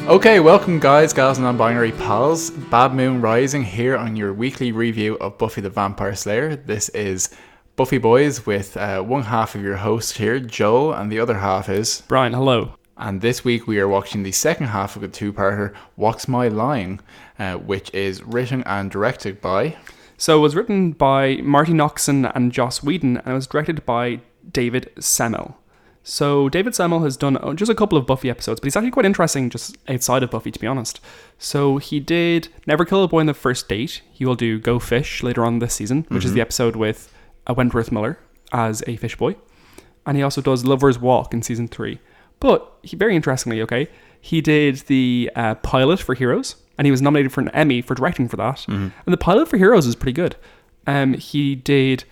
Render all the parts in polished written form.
Okay, welcome guys, gals and non-binary pals. Bad Moon Rising here on your weekly review of Buffy the Vampire Slayer. This is Buffy Boys with one half of your host here, Joel, and the other half is... Brian, hello. And this week we are watching the second half of a two-parter, What's My Line, which is written and directed by... So it was written by Marty Noxon and Joss Whedon, and it was directed by David Semel. So David Semel has done just a couple of Buffy episodes, but he's actually quite interesting just outside of Buffy, to be honest. So he did Never Kill a Boy on the First Date. He will do Go Fish later on this season, which is the episode with Wentworth Miller as a fish boy. And he also does Lover's Walk in season 3. But he, very interestingly, he did the pilot for Heroes, and he was nominated for an Emmy for directing for that. And the pilot for Heroes is pretty good. He did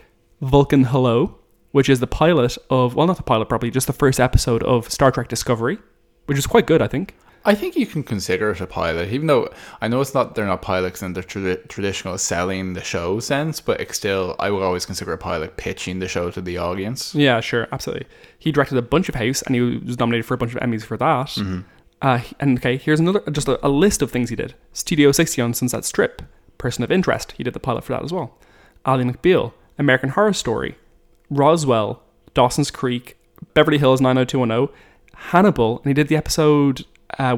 Vulcan Hello, which is the pilot of, well, not the pilot, probably just the first episode of Star Trek Discovery, which is quite good, I think. I think you can consider it a pilot, even though I know they're not pilots in the traditional selling the show sense, but it's still, I would always consider a pilot pitching the show to the audience. Yeah, sure, absolutely. He directed a bunch of House, and he was nominated for a bunch of Emmys for that. Here's another, just a list of things he did. Studio 60 on Sunset Strip, Person of Interest, he did the pilot for that as well. Ally McBeal, American Horror Story, Roswell, Dawson's Creek, Beverly Hills 90210, Hannibal, and he did the episode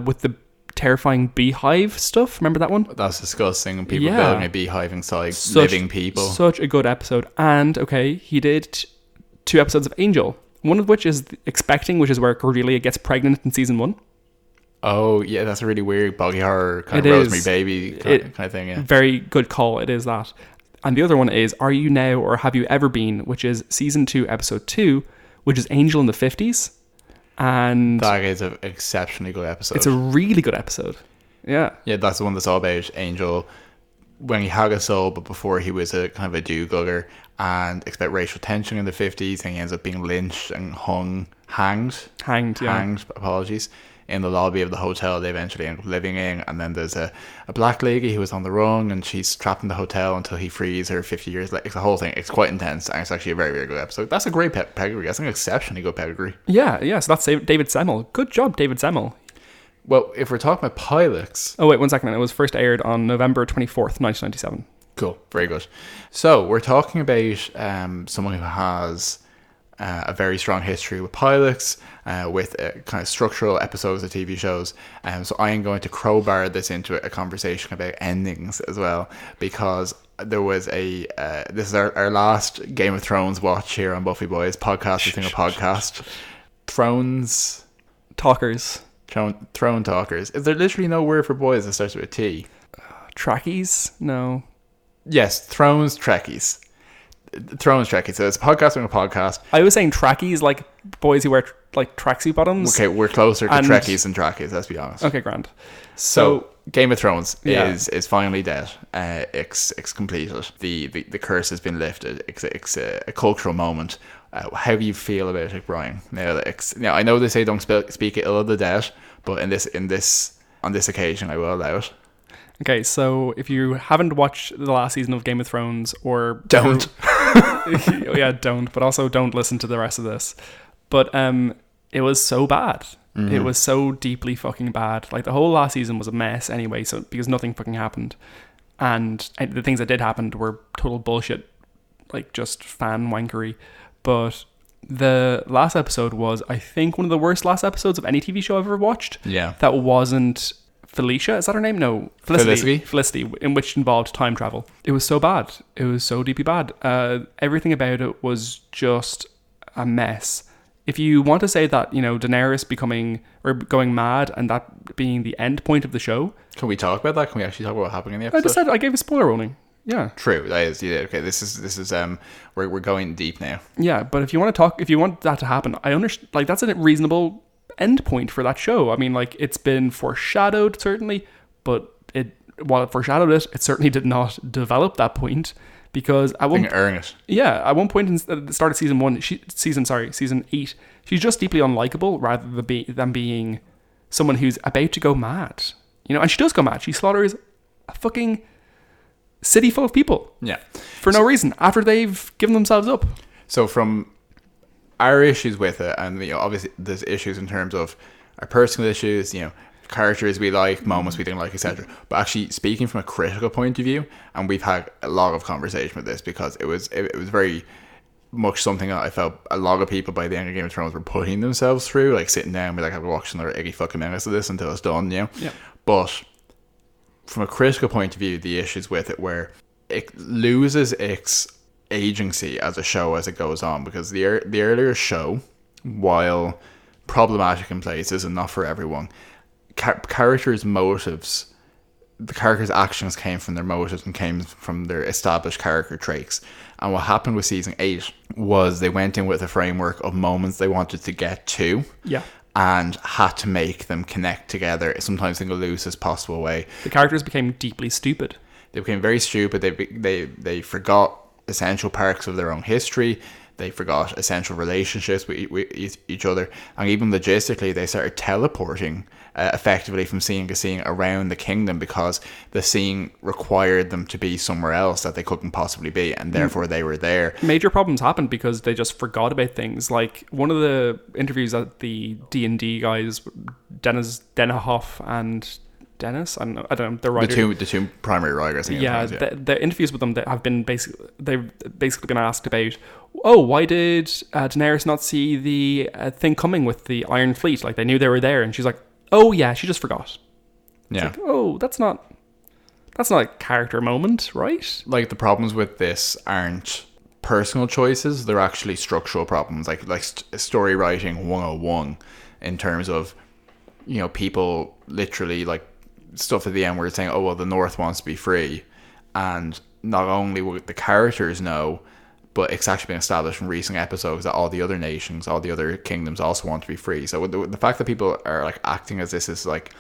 with the terrifying beehive stuff. Remember that one? That's disgusting. People building a beehive inside living people. Such a good episode. And, he did 2 episodes of Angel, one of which is Expecting, which is where Cordelia gets pregnant in season 1. Oh, yeah, that's a really weird body horror kind of Rosemary Baby kind of thing, yeah. Very good call, it is that. And the other one is Are You Now or Have You Ever Been, which is season 2, episode 2, which is Angel in the 50s. And that is an exceptionally good episode. It's a really good episode. Yeah. Yeah, that's the one that's all about Angel when he had a soul, but before he was a kind of a do-gooder, and it's about racial tension in the 50s, and he ends up being lynched and hanged, apologies, in the lobby of the hotel they eventually end up living in. And then there's a black lady who was on the run, and she's trapped in the hotel until he frees her 50 years later. It's the whole thing. It's quite intense, and it's actually a very, very good episode. That's a great pedigree. That's an exceptionally good pedigree. Yeah, so that's David Semel. Good job, David Semel. Well, if we're talking about pilots... Oh, wait, 1 second. It was first aired on November 24th, 1997. Cool. Very good. So, we're talking about someone who has a very strong history with pilots, with kind of structural episodes of TV shows. So, I am going to crowbar this into a conversation about endings as well, because there was this is our last Game of Thrones watch here on Buffy Boys podcast. Thrones... Talkers. Throne talkers. Is there literally no word for boys that starts with a T? Trekkies? No. Yes, Thrones Trekkies. Thrones Trekkies. So it's a podcast on a podcast. I was saying Trekkies, like boys who wear like tracksuit bottoms. Okay, we're closer to Trekkies than Trekkies, let's be honest. Okay, grand. So Game of Thrones is finally dead. It's completed. The curse has been lifted. It's a cultural moment. How do you feel about it, Brian? Now, I know they say don't speak ill of the dead, but on this occasion, I will allow it. Okay, so if you haven't watched the last season of Game of Thrones, or don't, don't, but also don't listen to the rest of this. But it was so bad. It was so deeply fucking bad. Like the whole last season was a mess anyway. So because nothing fucking happened, and the things that did happen were total bullshit, like just fan wankery. But the last episode was, I think, one of the worst last episodes of any TV show I've ever watched. Yeah. That wasn't Felicia. Is that her name? No. Felicity, in which involved time travel. It was so bad. It was so deeply bad. Everything about it was just a mess. If you want to say that, Daenerys going mad and that being the end point of the show. Can we talk about that? Can we actually talk about what happened in the episode? I just said I gave a spoiler warning. Yeah. True. That is, yeah. Okay. This is we're going deep now. Yeah, but if you want that to happen, I understand. Like that's a reasonable end point for that show. I mean, like it's been foreshadowed certainly, but while it foreshadowed it, it certainly did not develop that point because at one point in the start of season 8, she's just deeply unlikable rather than being someone who's about to go mad. And she does go mad. She slaughters a fucking city full of people. Yeah. For no reason, after they've given themselves up. So from our issues with it, and obviously there's issues in terms of our personal issues, characters we like, moments we didn't like, etc. But actually, speaking from a critical point of view, and we've had a lot of conversation with this because it was very much something that I felt a lot of people by the end of Game of Thrones were putting themselves through, like sitting down and be like, I've watched another 80 fucking minutes of this until it's done, you know? Yeah. But from a critical point of view, the issues with it where it loses its agency as a show as it goes on, because the earlier show, while problematic in places and not for everyone, characters' motives, the characters' actions came from their motives and came from their established character traits. And what happened with season 8 was they went in with a framework of moments they wanted to get to, and had to make them connect together, sometimes in the loosest possible way. The characters became deeply stupid. They became very stupid. They forgot essential parts of their own history. They forgot essential relationships with each other. And even logistically, they started teleporting effectively from scene to scene around the kingdom because the scene required them to be somewhere else that they couldn't possibly be. And therefore, they were there. Major problems happened because they just forgot about things. Like one of the interviews that the D&D guys, Dennis Denihoff and Dennis, I don't know, the writer. The two primary writers. The interviews with them that have been they've basically been asked about, why did Daenerys not see the thing coming with the Iron Fleet? Like they knew they were there, and she's like, oh yeah, she just forgot. Yeah. Like, that's not a character moment, right? Like the problems with this aren't personal choices; they're actually structural problems, like story writing 101, in terms of, you know, people literally like stuff at the end where it's saying, oh well, the North wants to be free, and not only would the characters know, but it's actually been established from recent episodes that all the other nations, all the other kingdoms also want to be free. So the fact that people are like acting as this is like,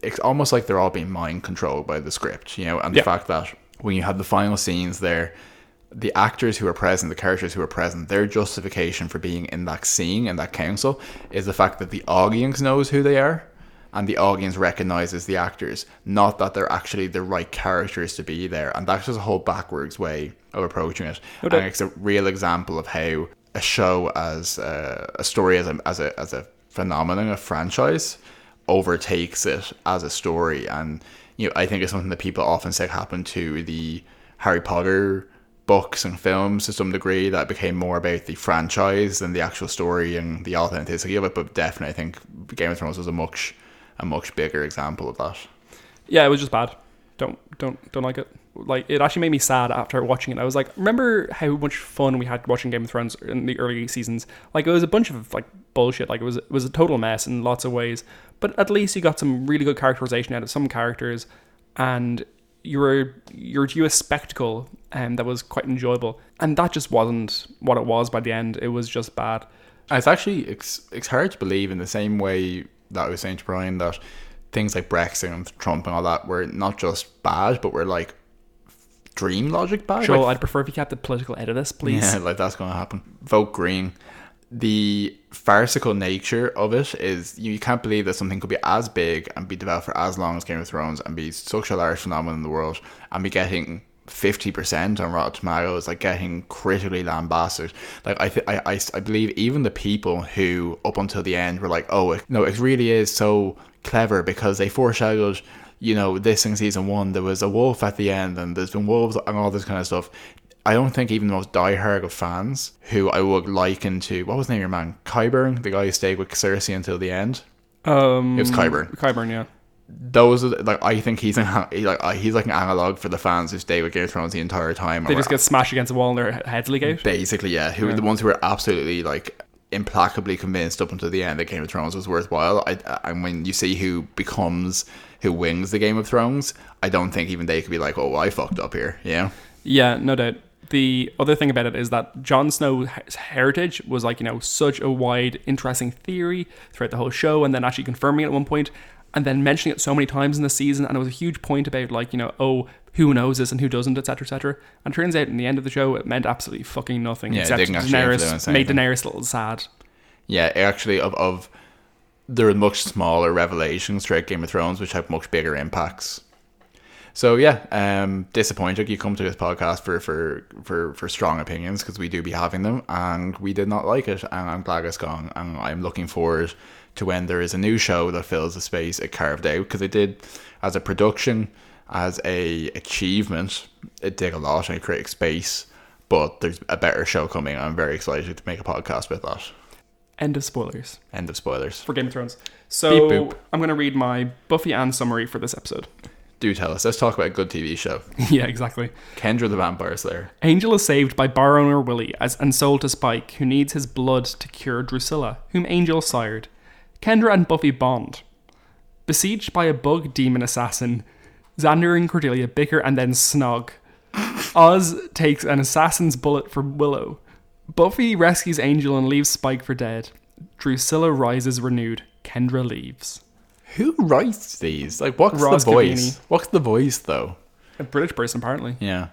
it's almost like they're all being mind controlled by the script, you know. And the fact that when you have the final scenes there, the actors who are present, the characters who are present, their justification for being in that scene, in that council, is the fact that the audience knows who they are. And the audience recognizes the actors, not that they're actually the right characters to be there. And that's just a whole backwards way of approaching it. Okay. And it's a real example of how a show as a story as a phenomenon, a franchise, overtakes it as a story. And you know, I think it's something that people often say happened to the Harry Potter books and films to some degree, that became more about the franchise than the actual story and the authenticity of it. But definitely, I think Game of Thrones was a much bigger example of that. Yeah, it was just bad. Don't like it. Like, it actually made me sad after watching it. I was like, remember how much fun we had watching Game of Thrones in the early seasons? Like, it was a bunch of like bullshit. Like, it was a total mess in lots of ways. But at least you got some really good characterization out of some characters, and you're due a spectacle that was quite enjoyable. And that just wasn't what it was by the end. It was just bad. It's actually it's hard to believe, in the same way that I was saying to Brian, that things like Brexit and Trump and all that were not just bad, but were like dream logic bad. Sure, like, I'd prefer if you kept the political edit of this, please. Yeah, like that's going to happen. Vote Green. The farcical nature of it is, you can't believe that something could be as big and be developed for as long as Game of Thrones and be such a large phenomenon in the world and be getting 50% on Rotten Tomatoes, like getting critically lambasted. Like I believe even the people who up until the end were like, oh it really is so clever because they foreshadowed, you know, this in season 1, there was a wolf at the end and there's been wolves and all this kind of stuff. I don't think even the most diehard of fans, who I would liken to, what was the name of your man, Qyburn, the guy who stayed with Cersei until the end. It was Qyburn, yeah. Those are like, I think he's like an analog for the fans who stay with Game of Thrones the entire time. They just get smashed against the wall and their heads leak out. Basically, yeah. Who are the ones who were absolutely like implacably convinced up until the end that Game of Thrones was worthwhile. And when you see who wins the Game of Thrones, I don't think even they could be like, oh, I fucked up here. Yeah. Yeah, no doubt. The other thing about it is that Jon Snow's heritage was like, you know, such a wide, interesting theory throughout the whole show, and then actually confirming it at one point, and then mentioning it so many times in the season, and it was a huge point about like, you know, oh, who knows this and who doesn't, etc., etc. And turns out in the end of the show, it meant absolutely fucking nothing. Yeah, except Daenerys made Daenerys a little sad. Yeah, actually, there are much smaller revelations throughout Game of Thrones which have much bigger impacts. So yeah, disappointed you come to this podcast for strong opinions, because we do be having them, and we did not like it, and I'm glad it's gone, and I'm looking forward to when there is a new show that fills the space it carved out, because it did, as a production, as a achievement, it did a lot and it created space. But there's a better show coming. I'm very excited to make a podcast with that. End of spoilers. End of spoilers. For Game of Thrones. So, Beep boop. I'm going to read my Buffy Ann summary for this episode. Do tell us. Let's talk about a good TV show. Yeah, exactly. Kendra the Vampire Slayer. Angel is saved by bar owner Willie and sold to Spike, who needs his blood to cure Drusilla, whom Angel sired. Kendra and Buffy bond. Besieged by a bug demon assassin, Xander and Cordelia bicker and then snog. Oz takes an assassin's bullet for Willow. Buffy rescues Angel and leaves Spike for dead. Drusilla rises renewed. Kendra leaves. Who writes these? Like, what's Roz the voice? Cavini. What's the voice, though? A British person, apparently. Yeah.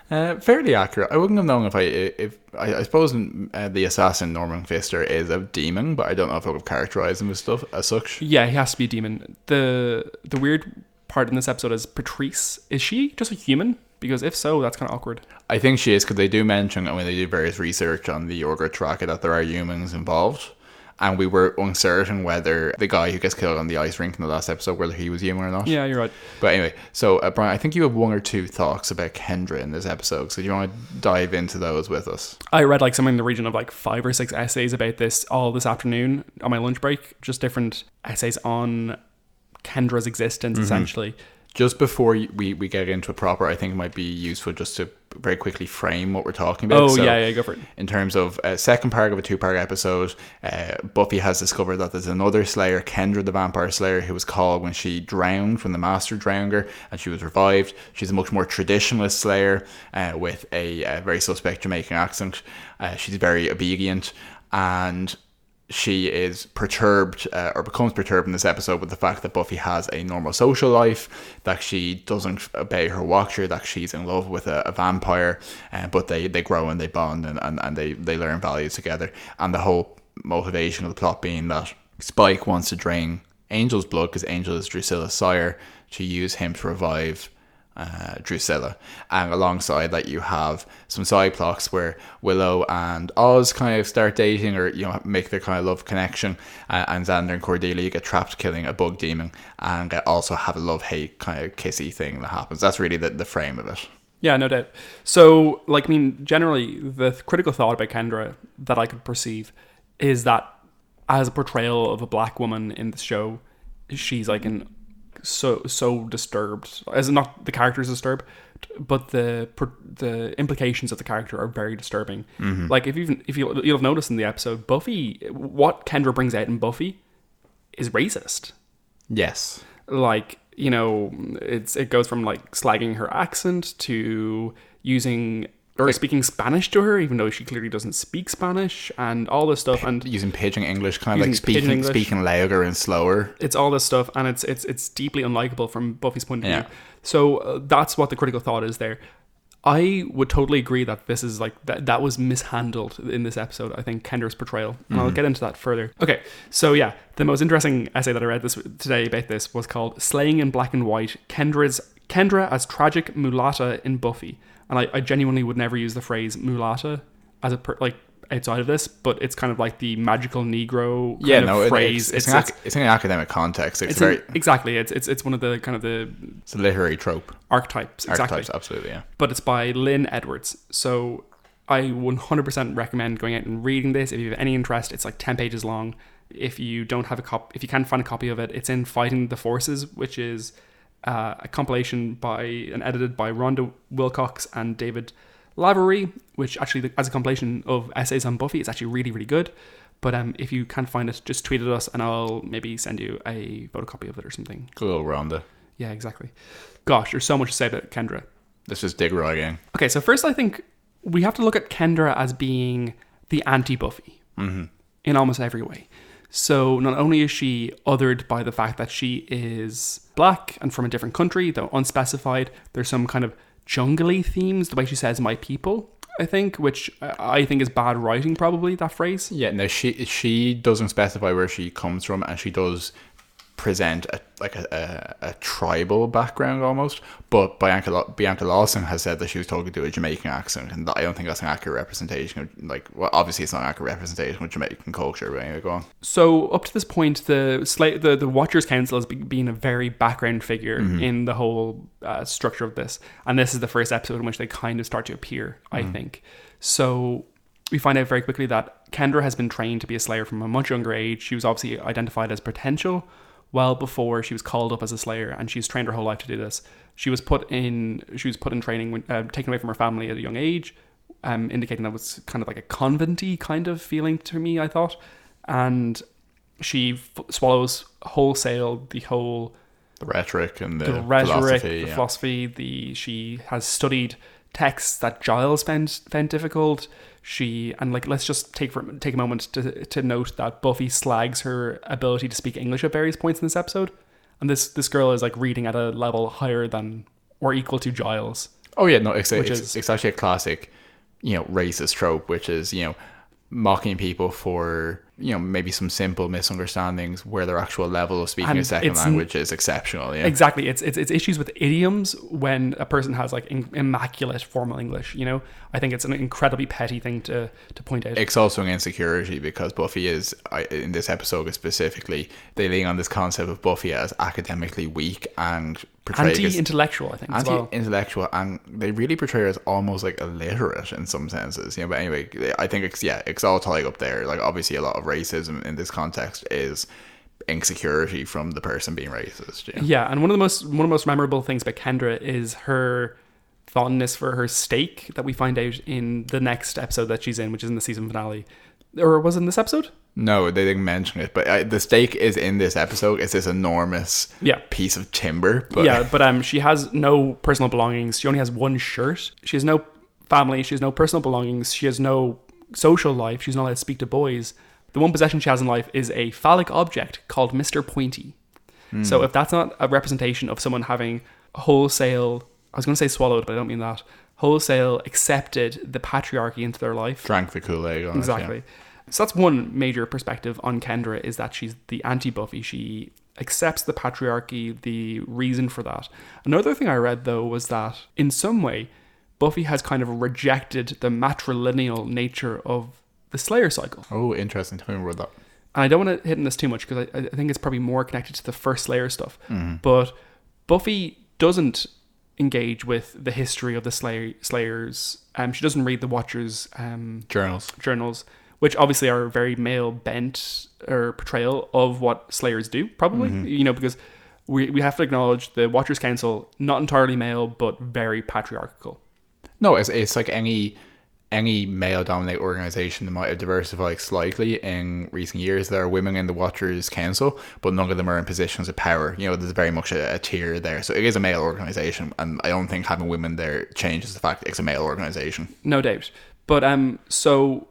Fairly accurate. I wouldn't have known if I suppose the assassin Norman Pfister is a demon, but I don't know if I would have characterized him as stuff as such. Yeah, he has to be a demon. The weird part in this episode is Patrice. Is she just a human? Because if so, that's kind of awkward. I think she is, because they do mention, when they do various research on the Yorga Tracker, that there are humans involved. And we were uncertain whether the guy who gets killed on the ice rink in the last episode, whether he was human or not. Yeah, you're right. But anyway, so Brian, I think you have one or two thoughts about Kendra in this episode. So do you want to dive into those with us? I read like something in the region of like 5 or 6 essays about this all this afternoon on my lunch break. Just different essays on Kendra's existence, essentially. Just before we get into it proper, I think it might be useful just to very quickly frame what we're talking about. Oh, so, yeah, go for it. In terms of a second part of a 2-part episode, Buffy has discovered that there's another Slayer, Kendra the Vampire Slayer, who was called when she drowned, when the Master drowned her, and she was revived. She's a much more traditionalist Slayer with a very suspect Jamaican accent. She's very obedient, and she is perturbed or becomes perturbed in this episode with the fact that Buffy has a normal social life, that she doesn't obey her watcher, that she's in love with a vampire, but they grow and they bond and they learn values together. And the whole motivation of the plot being that Spike wants to drain Angel's blood because Angel is Drusilla's sire, to use him to revive Drusilla. And alongside that, you have some side plots where Willow and Oz kind of start dating, or make their kind of love connection, and Xander and Cordelia get trapped killing a bug demon, and also have a love-hate kind of kissy thing that happens. That's really the frame of it. Yeah, no doubt. So, generally, the critical thought about Kendra that I could perceive is that as a portrayal of a black woman in the show, she's like so disturbed, as not the character's disturbed, but the implications of the character are very disturbing. Mm-hmm. Like if you'll have noticed in the episode, Buffy, what Kendra brings out in Buffy is racist. Yes. Like, it goes from like slagging her accent to using or speaking Spanish to her, even though she clearly doesn't speak Spanish, and all this stuff, and using pidgin English, kind of like speaking louder and slower. It's all this stuff, and it's deeply unlikable from Buffy's point of view. So that's what the critical thought is there. I would totally agree that this is like that was mishandled in this episode. I think Kendra's portrayal, and I'll get into that further. Okay, so yeah, the most interesting essay that I read today about this was called "Slaying in Black and White: Kendra as Tragic Mulatta in Buffy." And I genuinely would never use the phrase mulatta as outside of this, but it's kind of like the magical Negro phrase. It's in an academic context. It's one of the kind of it's a literary trope. Archetypes, absolutely, yeah. But it's by Lynn Edwards. So I 100% recommend going out and reading this if you have any interest. It's like 10 pages long. If you don't have if you can't find a copy of it, it's in Fighting the Forces, which is a compilation by and edited by Rhonda Wilcox and David Lavery, which actually, as a compilation of essays on Buffy, it's actually really, really good. But if you can't find it, just tweet at us and I'll maybe send you a photocopy of it or something. Cool, Rhonda. Yeah, exactly. Gosh, there's so much to say about Kendra. Let's just dig right in. Okay, so first I think we have to look at Kendra as being the anti-Buffy in almost every way. So not only is she othered by the fact that she is black and from a different country, though unspecified, there's some kind of jungly themes, the way she says "my people," I think, which I think is bad writing, probably, that phrase. Yeah, no, she doesn't specify where she comes from, and she does present a tribal background almost, but Bianca Lawson has said that she was talking to a Jamaican accent, and I don't think that's an accurate representation of, well, obviously it's not an accurate representation of Jamaican culture, but anyway, go on. So up to this point, the Watchers Council has been a very background figure in the whole structure of this, and this is the first episode in which they kind of start to appear, I think. So we find out very quickly that Kendra has been trained to be a Slayer from a much younger age. She was obviously identified as potential well before she was called up as a Slayer, and she's trained her whole life to do this. She was put in training when, taken away from her family at a young age, indicating that was kind of like a convent-y kind of feeling to me, I thought. And she swallows wholesale the rhetoric and the philosophy. She has studied texts that Giles found difficult. Let's just take a moment to note that Buffy slags her ability to speak English at various points in this episode, and this girl is like reading at a level higher than or equal to Giles. Oh yeah, no, it's actually a classic, racist trope, which is mocking people for maybe some simple misunderstandings where their actual level of speaking a second language is exceptional. Yeah, exactly. It's issues with idioms when a person has like immaculate formal English. I think it's an incredibly petty thing to point out. It's also an insecurity because Buffy is, in this episode specifically, they lean on this concept of Buffy as academically weak and anti-intellectual, I think. Anti-intellectual, and they really portray her as almost like illiterate in some senses. But anyway, I think it's all tied up there. Like obviously, a lot of racism in this context is insecurity from the person being racist. Yeah, and one of the most memorable things about Kendra is her fondness for her steak that we find out in the next episode that she's in, which is in the season finale. Or was it in this episode? No, they didn't mention it, but the steak is in this episode. It's this enormous piece of timber. But she has no personal belongings. She only has one shirt. She has no family. She has no personal belongings. She has no social life. She's not allowed to speak to boys. The one possession she has in life is a phallic object called Mr. Pointy. So if that's not a representation of someone having wholesale, I was going to say swallowed, but I don't mean that, wholesale accepted the patriarchy into their life. Drank the Kool-Aid on exactly. it, So that's one major perspective on Kendra, is that she's the anti-Buffy. She accepts the patriarchy, the reason for that. Another thing I read, though, was that in some way, Buffy has kind of rejected the matrilineal nature of the Slayer cycle. Oh, interesting. Tell me more about that. And I don't want to hit on this too much because I think it's probably more connected to the first Slayer stuff. But Buffy doesn't engage with the history of the Slayers. She doesn't read the Watchers' journals, which obviously are very male bent or portrayal of what Slayers do, probably. Because we have to acknowledge the Watchers Council, not entirely male, but very patriarchal. No, it's like any male-dominated organization that might have diversified slightly in recent years. There are women in the Watchers Council, but none of them are in positions of power. There's very much a tier there. So it is a male organization, and I don't think having women there changes the fact it's a male organization. No doubt. But so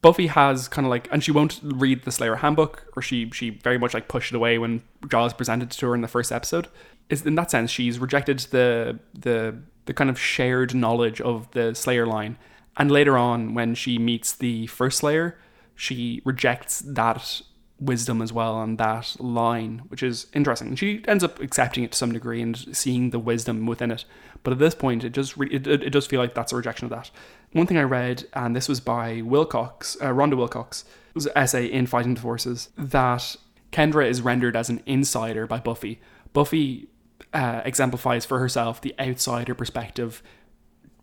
Buffy has kind of like, and she won't read the Slayer handbook, or she very much like pushed it away when Giles presented it to her in the first episode. Is in that sense, she's rejected the kind of shared knowledge of the Slayer line. And later on, when she meets the first Slayer, she rejects that wisdom as well and that line, which is interesting. And she ends up accepting it to some degree and seeing the wisdom within it. But at this point, it does feel like that's a rejection of that. One thing I read, and this was by Rhonda Wilcox, it was an essay in Fighting the Forces, that Kendra is rendered as an insider by Buffy. Buffy exemplifies for herself the outsider perspective,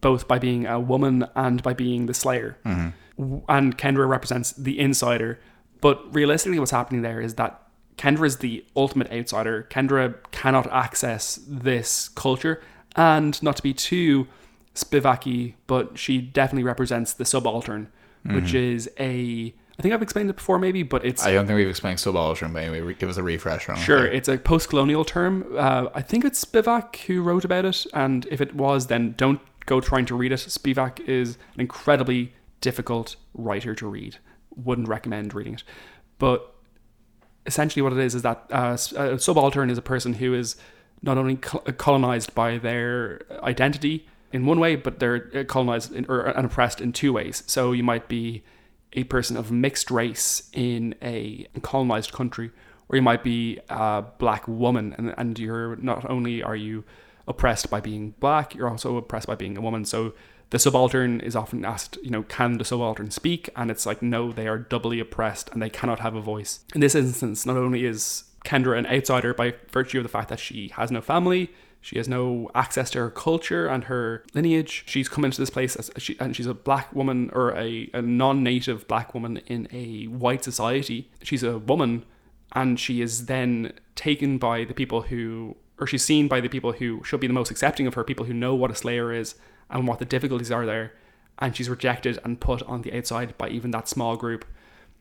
both by being a woman and by being the Slayer. And Kendra represents the insider. But realistically, what's happening there is that Kendra is the ultimate outsider. Kendra cannot access this culture, and not to be too Spivaki, but she definitely represents the subaltern, which is I think I've explained it before maybe, but it's... I don't think we've explained subaltern, but anyway, give us a refresher on it. Sure, it's a post-colonial term. I think it's Spivak who wrote about it, and if it was, then don't go trying to read it. Spivak is an incredibly difficult writer to read. Wouldn't recommend reading it. But essentially what it is that a subaltern is a person who is not only colonized by their identity in one way, but they're colonized and oppressed in two ways. So you might be a person of mixed race in a colonized country, or you might be a black woman, and you're not only are you oppressed by being black, you're also oppressed by being a woman. So the subaltern is often asked, can the subaltern speak? And it's like, no, they are doubly oppressed and they cannot have a voice. In this instance, not only is Kendra an outsider by virtue of the fact that she has no family, she has no access to her culture and her lineage. She's come into this place and she's a black woman, or a non-native black woman in a white society. She's a woman, and she is then taken by the people who, or she's seen by the people who should be the most accepting of her, people who know what a Slayer is and what the difficulties are there, and she's rejected and put on the outside by even that small group.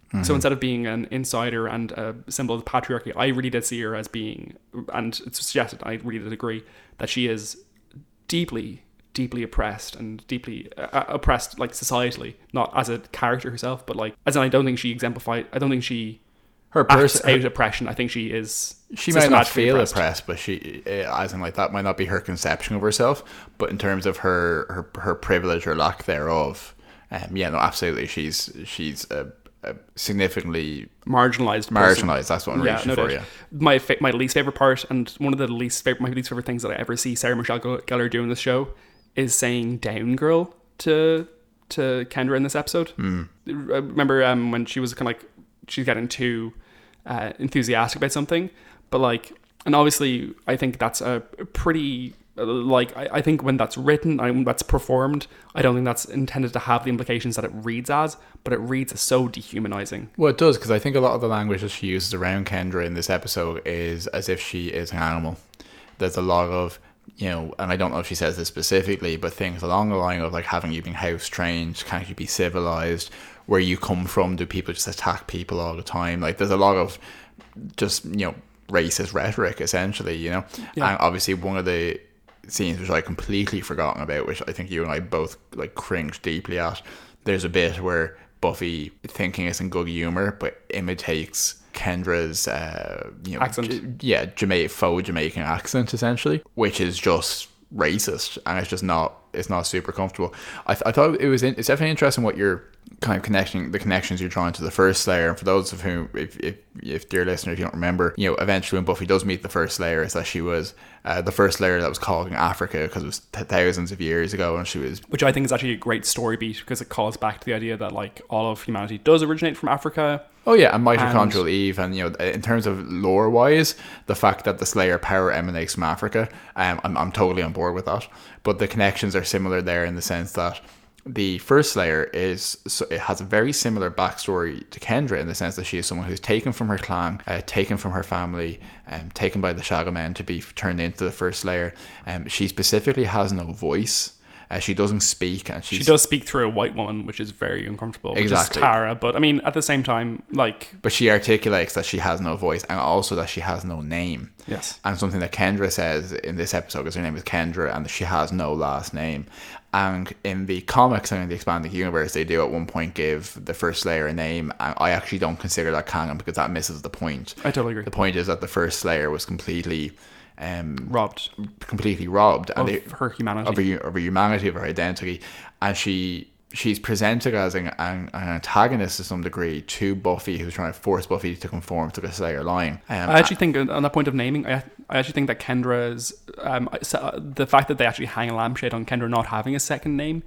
Mm-hmm. So instead of being an insider and a symbol of patriarchy, I really did see her as being, and it's suggested, I really did agree, that she is deeply, deeply oppressed, and deeply oppressed, like, societally, not as a character herself, but like, as in, I don't think she acts out oppression. I think she is. She might not feel oppressed, but she, as in, like, that might not be her conception of herself. But in terms of her privilege or lack thereof, absolutely, she's a significantly marginalized. That's what I'm reaching for. Yeah. My least favorite part, and one of my least favorite things that I ever see Sarah Michelle Gellar do in this show, is saying "down girl" to Kendra in this episode. Remember when she was kind of like, she's getting too enthusiastic about something, but like, and obviously I think that's a pretty, like, I think when that's written and when that's performed, I don't think that's intended to have the implications that it reads as, but it reads as so dehumanizing. Well, it does, because I think a lot of the language that she uses around Kendra in this episode is as if she is an animal. There's a lot of, and I don't know if she says this specifically, but things along the line of, like, having you been house trained, can't you be civilized, where you come from, do people just attack people all the time? Like, there's a lot of just, racist rhetoric, essentially, Yeah. And obviously one of the scenes which I completely forgotten about, which I think you and I both, like, cringed deeply at, there's a bit where Buffy, thinking it's in good humour, but imitates Kendra's accent. Faux Jamaican accent, essentially, which is just racist, and it's not super comfortable. I thought it's definitely interesting what you're kind of connections you're drawing to the first Slayer. And for those of whom, if dear listener, if you don't remember, eventually when Buffy does meet the first Slayer, is that she was the first Slayer that was called in Africa, because it was thousands of years ago, and she was, which I think is actually a great story beat, because it calls back to the idea that, like, all of humanity does originate from Africa. Oh yeah, and mitochondrial Eve, and in terms of lore wise, the fact that the Slayer power emanates from Africa, I'm totally on board with that. But the connections are similar there in the sense that the first Slayer it has a very similar backstory to Kendra, in the sense that she is someone who's taken from her clan, taken from her family, taken by the Shagamen to be turned into the first Slayer. She specifically has no voice. She doesn't speak, and she does speak through a white woman, which is very uncomfortable. Exactly, which is Tara. But I mean, at the same time, like, but she articulates that she has no voice, and also that she has no name. Yes, and something that Kendra says in this episode, because her name is Kendra, and she has no last name. And in the comics and in the expanding universe, they do at one point give the first Slayer a name, and I actually don't consider that canon, because that misses the point. I totally agree. The point is that the first Slayer was completely robbed of her humanity, of her humanity, of her identity, and she's presented as an antagonist to some degree to Buffy, who's trying to force Buffy to conform to the Slayer line. I actually think, on that point of naming, I actually think that Kendra's the fact that they actually hang a lampshade on Kendra not having a second name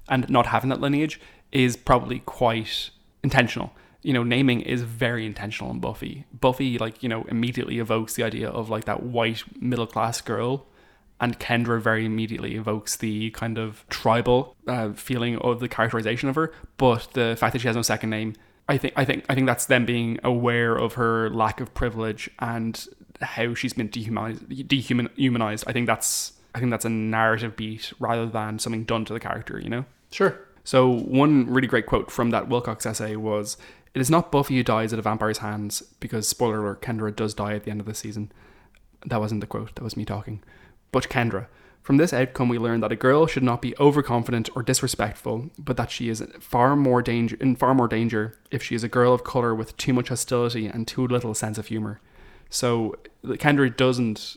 and not having that lineage is probably quite intentional. Naming is very intentional in Buffy. Buffy, like, immediately evokes the idea of, like, that white middle-class girl, and Kendra very immediately evokes the kind of tribal feeling of the characterization of her. But the fact that she has no second name, I think that's them being aware of her lack of privilege and how she's been dehumanized. I think that's a narrative beat rather than something done to the character. Sure. So one really great quote from that Wilcox essay was, "It is not Buffy who dies at a vampire's hands," because, spoiler alert, Kendra does die at the end of the season. That wasn't the quote, that was me talking. "But Kendra. From this outcome we learn that a girl should not be overconfident or disrespectful, but that she is in far more danger if she is a girl of colour with too much hostility and too little sense of humour." So Kendra doesn't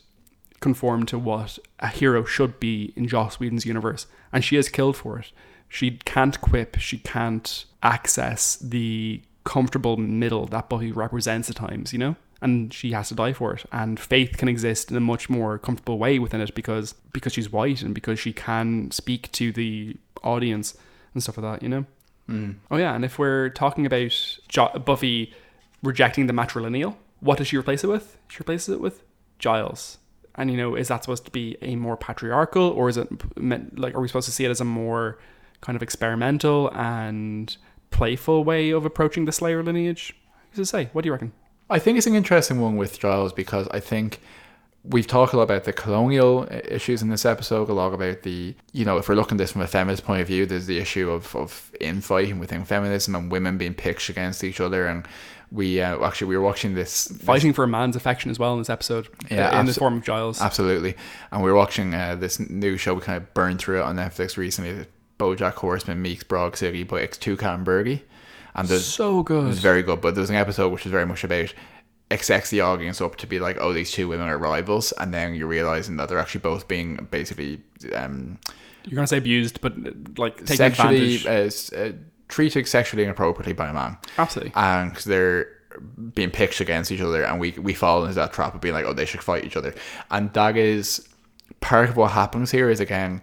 conform to what a hero should be in Joss Whedon's universe, and she is killed for it. She can't quip, she can't access the comfortable middle that Buffy represents at times, you know? And she has to die for it. And Faith can exist in a much more comfortable way within it because she's white and because she can speak to the audience and stuff like that, you know? Oh yeah, and if we're talking about Buffy rejecting the matrilineal, what does she replace it with? She replaces it with Giles. And, you know, is that supposed to be a more patriarchal, or is it meant, like, are we supposed to see it as a more kind of experimental and playful way of approaching the Slayer lineage? Who's to say? What do you reckon? I think it's an interesting one with Giles, because I think we've talked a lot about the colonial issues in this episode, a lot about the, you know, if we're looking at this from a feminist point of view, there's the issue of infighting within feminism and women being pitched against each other. And we were watching this fighting for a man's affection as well in this episode, in the form of Giles. Absolutely. And we were watching this new show, we kind of burned through it on Netflix recently, BoJack Horseman Meets Broad City by X2 Kattenbergy. And so good. It was very good, but there's an episode which is very much about it sets the audience up to be like, oh, these two women are rivals, and then you're realizing that they're actually both being basically you're gonna say abused, but like taking sexually advantage. Treated sexually inappropriately by a man. Absolutely. And because they're being pitched against each other, and we fall into that trap of being like, oh, they should fight each other. And that is part of what happens here. Is, again,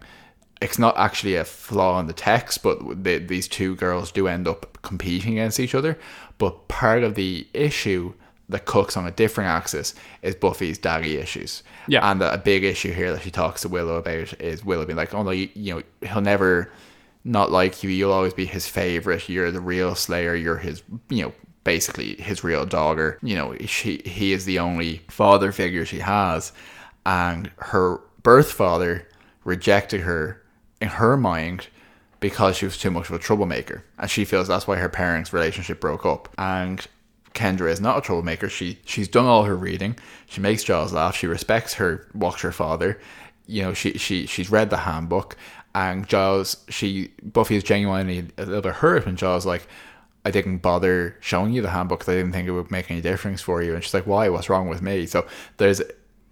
it's not actually a flaw in the text, but these two girls do end up competing against each other. But part of the issue that cooks on a different axis is Buffy's daddy issues. Yeah. And a big issue here that she talks to Willow about is Willow being like, oh no, you know, he'll never not like you, you'll always be his favorite, you're the real Slayer, you're his, you know, basically his real dogger, you know, he is the only father figure she has. And her birth father rejected her, in her mind, because she was too much of a troublemaker, and she feels that's why her parents' relationship broke up. And Kendra is not a troublemaker. She's done all her reading. She makes Giles laugh. She respects her Watcher father. You know, she's read the handbook. And Buffy is genuinely a little bit hurt when Giles like, I didn't bother showing you the handbook because I didn't think it would make any difference for you. And she's like, why? What's wrong with me? So there's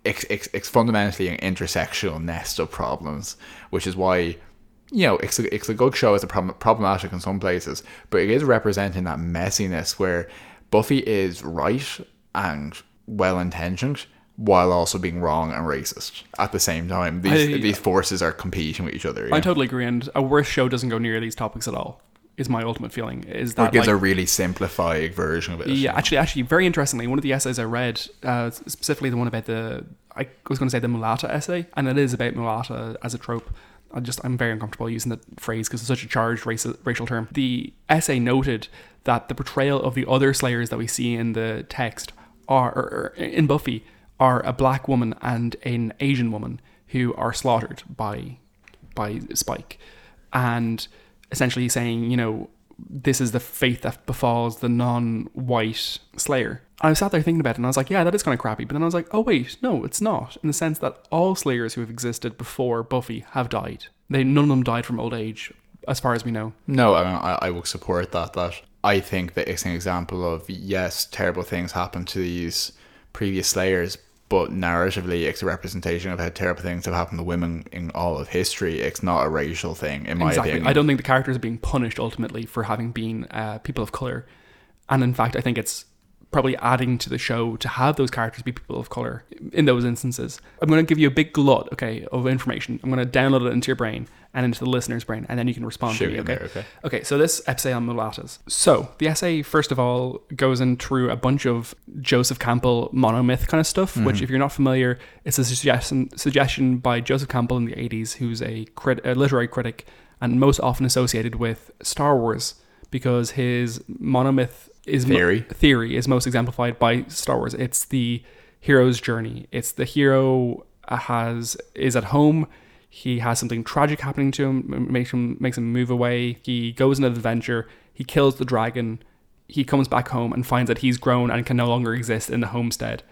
it's fundamentally an intersectional nest of problems, which is why, you know, it's a good show. It's problematic in some places, but it is representing that messiness where Buffy is right and well-intentioned while also being wrong and racist at the same time. These forces are competing with each other. I totally agree, and a worse show doesn't go near these topics at all, is my ultimate feeling. Is that, or gives a really simplified version of it. Yeah, actually, very interestingly, one of the essays I read, specifically the one about I was going to say the mulatta essay, and it is about mulatta as a trope. I'm very uncomfortable using that phrase because it's such a charged racial term. The essay noted that the portrayal of the other Slayers that we see in the text or in Buffy are a black woman and an Asian woman who are slaughtered by Spike, and essentially saying, you know, this is the fate that befalls the non-white Slayer. I sat there thinking about it and I was like, yeah, that is kind of crappy. But then I was like, oh wait, no, it's not. In the sense that all Slayers who have existed before Buffy have died. None of them died from old age, as far as we know. No, I will support that. That I think that it's an example of, yes, terrible things happen to these previous Slayers, but narratively it's a representation of how terrible things have happened to women in all of history. It's not a racial thing, in my opinion. I don't think the characters are being punished ultimately for having been people of colour. And in fact, I think it's probably adding to the show to have those characters be people of colour in those instances. I'm going to give you a big glut, okay, of information. I'm going to download it into your brain and into the listener's brain, and then you can respond to me, okay? Okay, so this essay on mulattas. So, the essay, first of all, goes in through a bunch of Joseph Campbell monomyth kind of stuff, which, if you're not familiar, it's a suggestion by Joseph Campbell in the 80s, who's a literary critic, and most often associated with Star Wars, because his monomyth theory is most exemplified by Star Wars. It's the hero's journey. It's the hero is at home. He has something tragic happening to him, makes him move away. He goes on an adventure. He kills the dragon. He comes back home and finds that he's grown and can no longer exist in the homestead,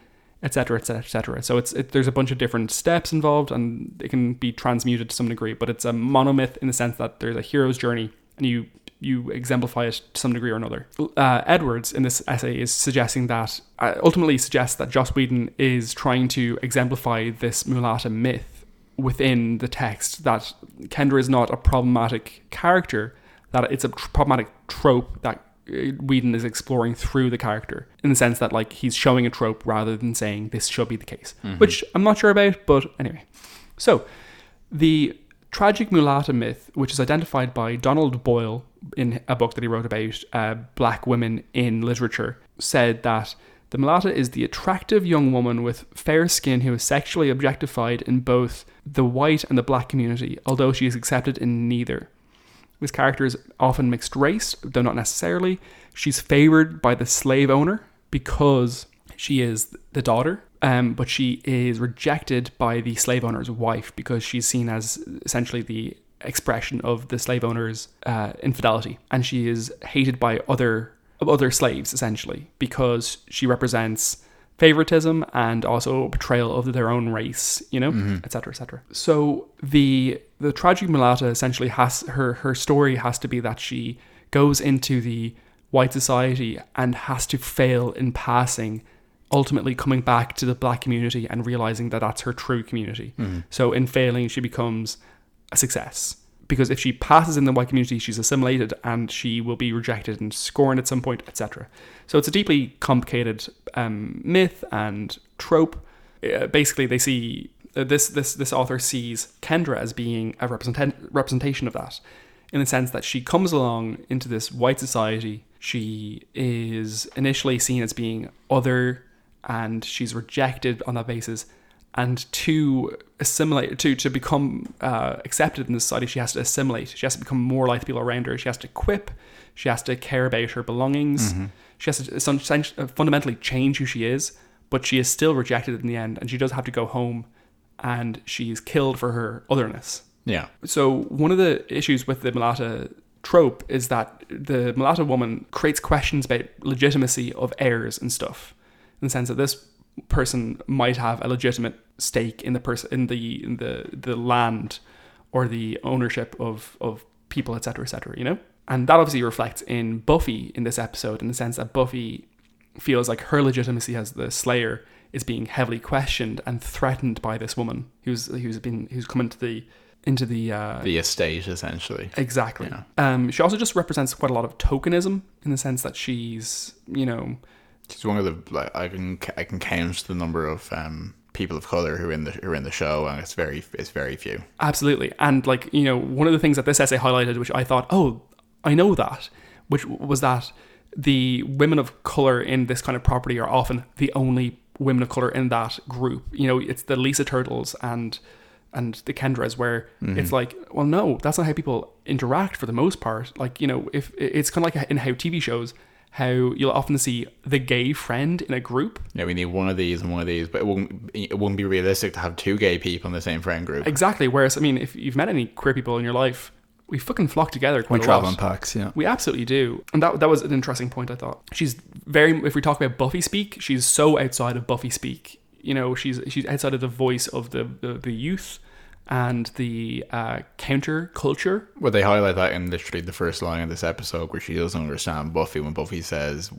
etc., etc., etc. So there's a bunch of different steps involved, and it can be transmuted to some degree. But it's a monomyth in the sense that there's a hero's journey, and you exemplify it to some degree or another. Edwards in this essay is suggesting that, ultimately suggests that Joss Whedon is trying to exemplify this mulatta myth within the text, that Kendra is not a problematic character, that it's a problematic trope that Whedon is exploring through the character, in the sense that like he's showing a trope rather than saying this should be the case, which I'm not sure about, but anyway. So the tragic mulatta myth, which is identified by Donald Boyle in a book that he wrote about black women in literature, said that the mulatta is the attractive young woman with fair skin who is sexually objectified in both the white and the black community, although she is accepted in neither. This character is often mixed race, though not necessarily. She's favoured by the slave owner because she is the daughter, but she is rejected by the slave owner's wife because she's seen as essentially the expression of the slave owner's infidelity. And she is hated by other slaves, essentially, because she represents favoritism and also betrayal of their own race, you know, etc., etc. So the tragic mulatta essentially has her story has to be that she goes into the white society and has to fail in passing, ultimately coming back to the black community and realizing that that's her true community. So in failing, she becomes a success. Because if she passes in the white community, she's assimilated and she will be rejected and scorned at some point, etc. So it's a deeply complicated myth and trope. Basically, they see this author sees Kendra as being a representation of that, in the sense that she comes along into this white society. She is initially seen as being other, and she's rejected on that basis. And to assimilate, to become accepted in the society, she has to assimilate. She has to become more like the people around her. She has to quip. She has to care about her belongings. She has to fundamentally change who she is, but she is still rejected in the end. And she does have to go home, and she's killed for her otherness. Yeah. So one of the issues with the mulatta trope is that the mulatta woman creates questions about legitimacy of heirs and stuff, in the sense that this person might have a legitimate stake in the land or the ownership of people, etc., etc., you know? And that obviously reflects in Buffy in this episode, in the sense that Buffy feels like her legitimacy as the Slayer is being heavily questioned and threatened by this woman who's come into the estate, essentially. Exactly. Yeah. She also just represents quite a lot of tokenism, in the sense that she's, you know, she's one of the, like, I can count the number of people of color who are in the show, and it's very few. Absolutely. And like, you know, one of the things that this essay highlighted, which I thought, oh, I know that, which was that the women of color in this kind of property are often the only women of color in that group. You know, it's the Lisa Turtles and the Kendras, where it's like, well, no, that's not how people interact for the most part. Like, you know, if it's kind of like in how TV shows, how you'll often see the gay friend in a group. Yeah, we need one of these and one of these, but it wouldn't be realistic to have two gay people in the same friend group. Exactly. Whereas, I mean, if you've met any queer people in your life, we fucking flock together quite a lot. We travel in packs, yeah. We absolutely do. And that was an interesting point, I thought. She's very, if we talk about Buffy speak, she's so outside of Buffy speak. You know, she's outside of the voice of the youth and the counter culture. Well, they highlight that in literally the first line of this episode, where she doesn't understand Buffy when Buffy says,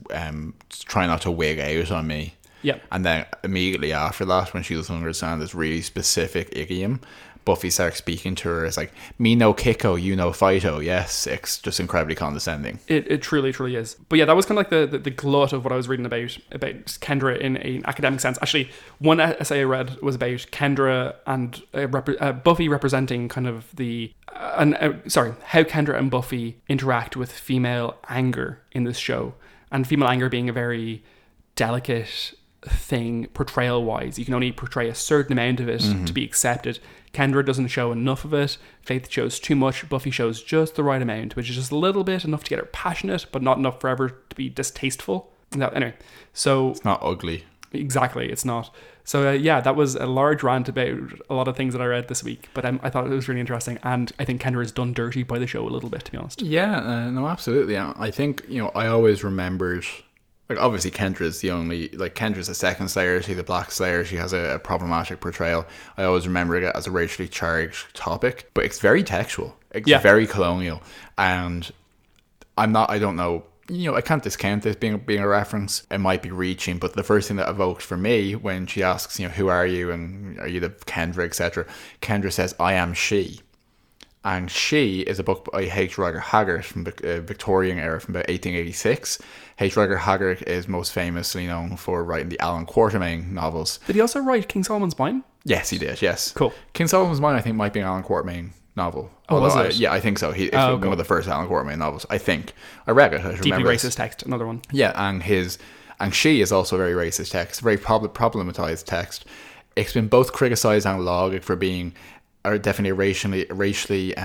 try not to wig out on me. Yeah. And then immediately after that, when she doesn't understand this really specific idiom, Buffy starts speaking to her as like, me no Kiko, you no Fighto. Yes, it's just incredibly condescending. It truly, truly is. But yeah, that was kind of like the glut of what I was reading about Kendra in an academic sense. Actually, one essay I read was about Kendra and Buffy representing kind of how Kendra and Buffy interact with female anger in this show. And female anger being a very delicate thing portrayal wise. You can only portray a certain amount of it to be accepted. Kendra doesn't show enough of it. Faith shows too much. Buffy shows just the right amount, which is just a little bit, enough to get her passionate, but not enough forever to be distasteful. No, anyway, so it's not ugly. Exactly, it's not. So yeah, that was a large rant about a lot of things that I read this week, but I thought it was really interesting, and I think Kendra is done dirty by the show a little bit, to be honest. Yeah, no, absolutely. I think, you know, I always remembered, like, obviously Kendra's Kendra's the second Slayer, she's the Black Slayer, she has a problematic portrayal. I always remember it as a racially charged topic, but it's very textual. It's very colonial, and I don't know, you know, I can't discount this being a reference. It might be reaching, but the first thing that evoked for me when she asks, you know, who are you, and are you the Kendra, etc. Kendra says, I am she. And She is a book by H. Rider Haggard from the Victorian era from about 1886. H. Rider Haggard is most famously known for writing the Alan Quatermain novels. Did he also write King Solomon's Mine? Yes, he did, yes. Cool. King Solomon's Mine, I think, might be an Alan Quatermain novel. Oh, was it? Yeah, I think so. It's one of the first Alan Quatermain novels, I think. I read it. I Deeply remember racist text, another one. Yeah, and She is also a very racist text, very problematized text. It's been both criticized and lauded for being definitely a racially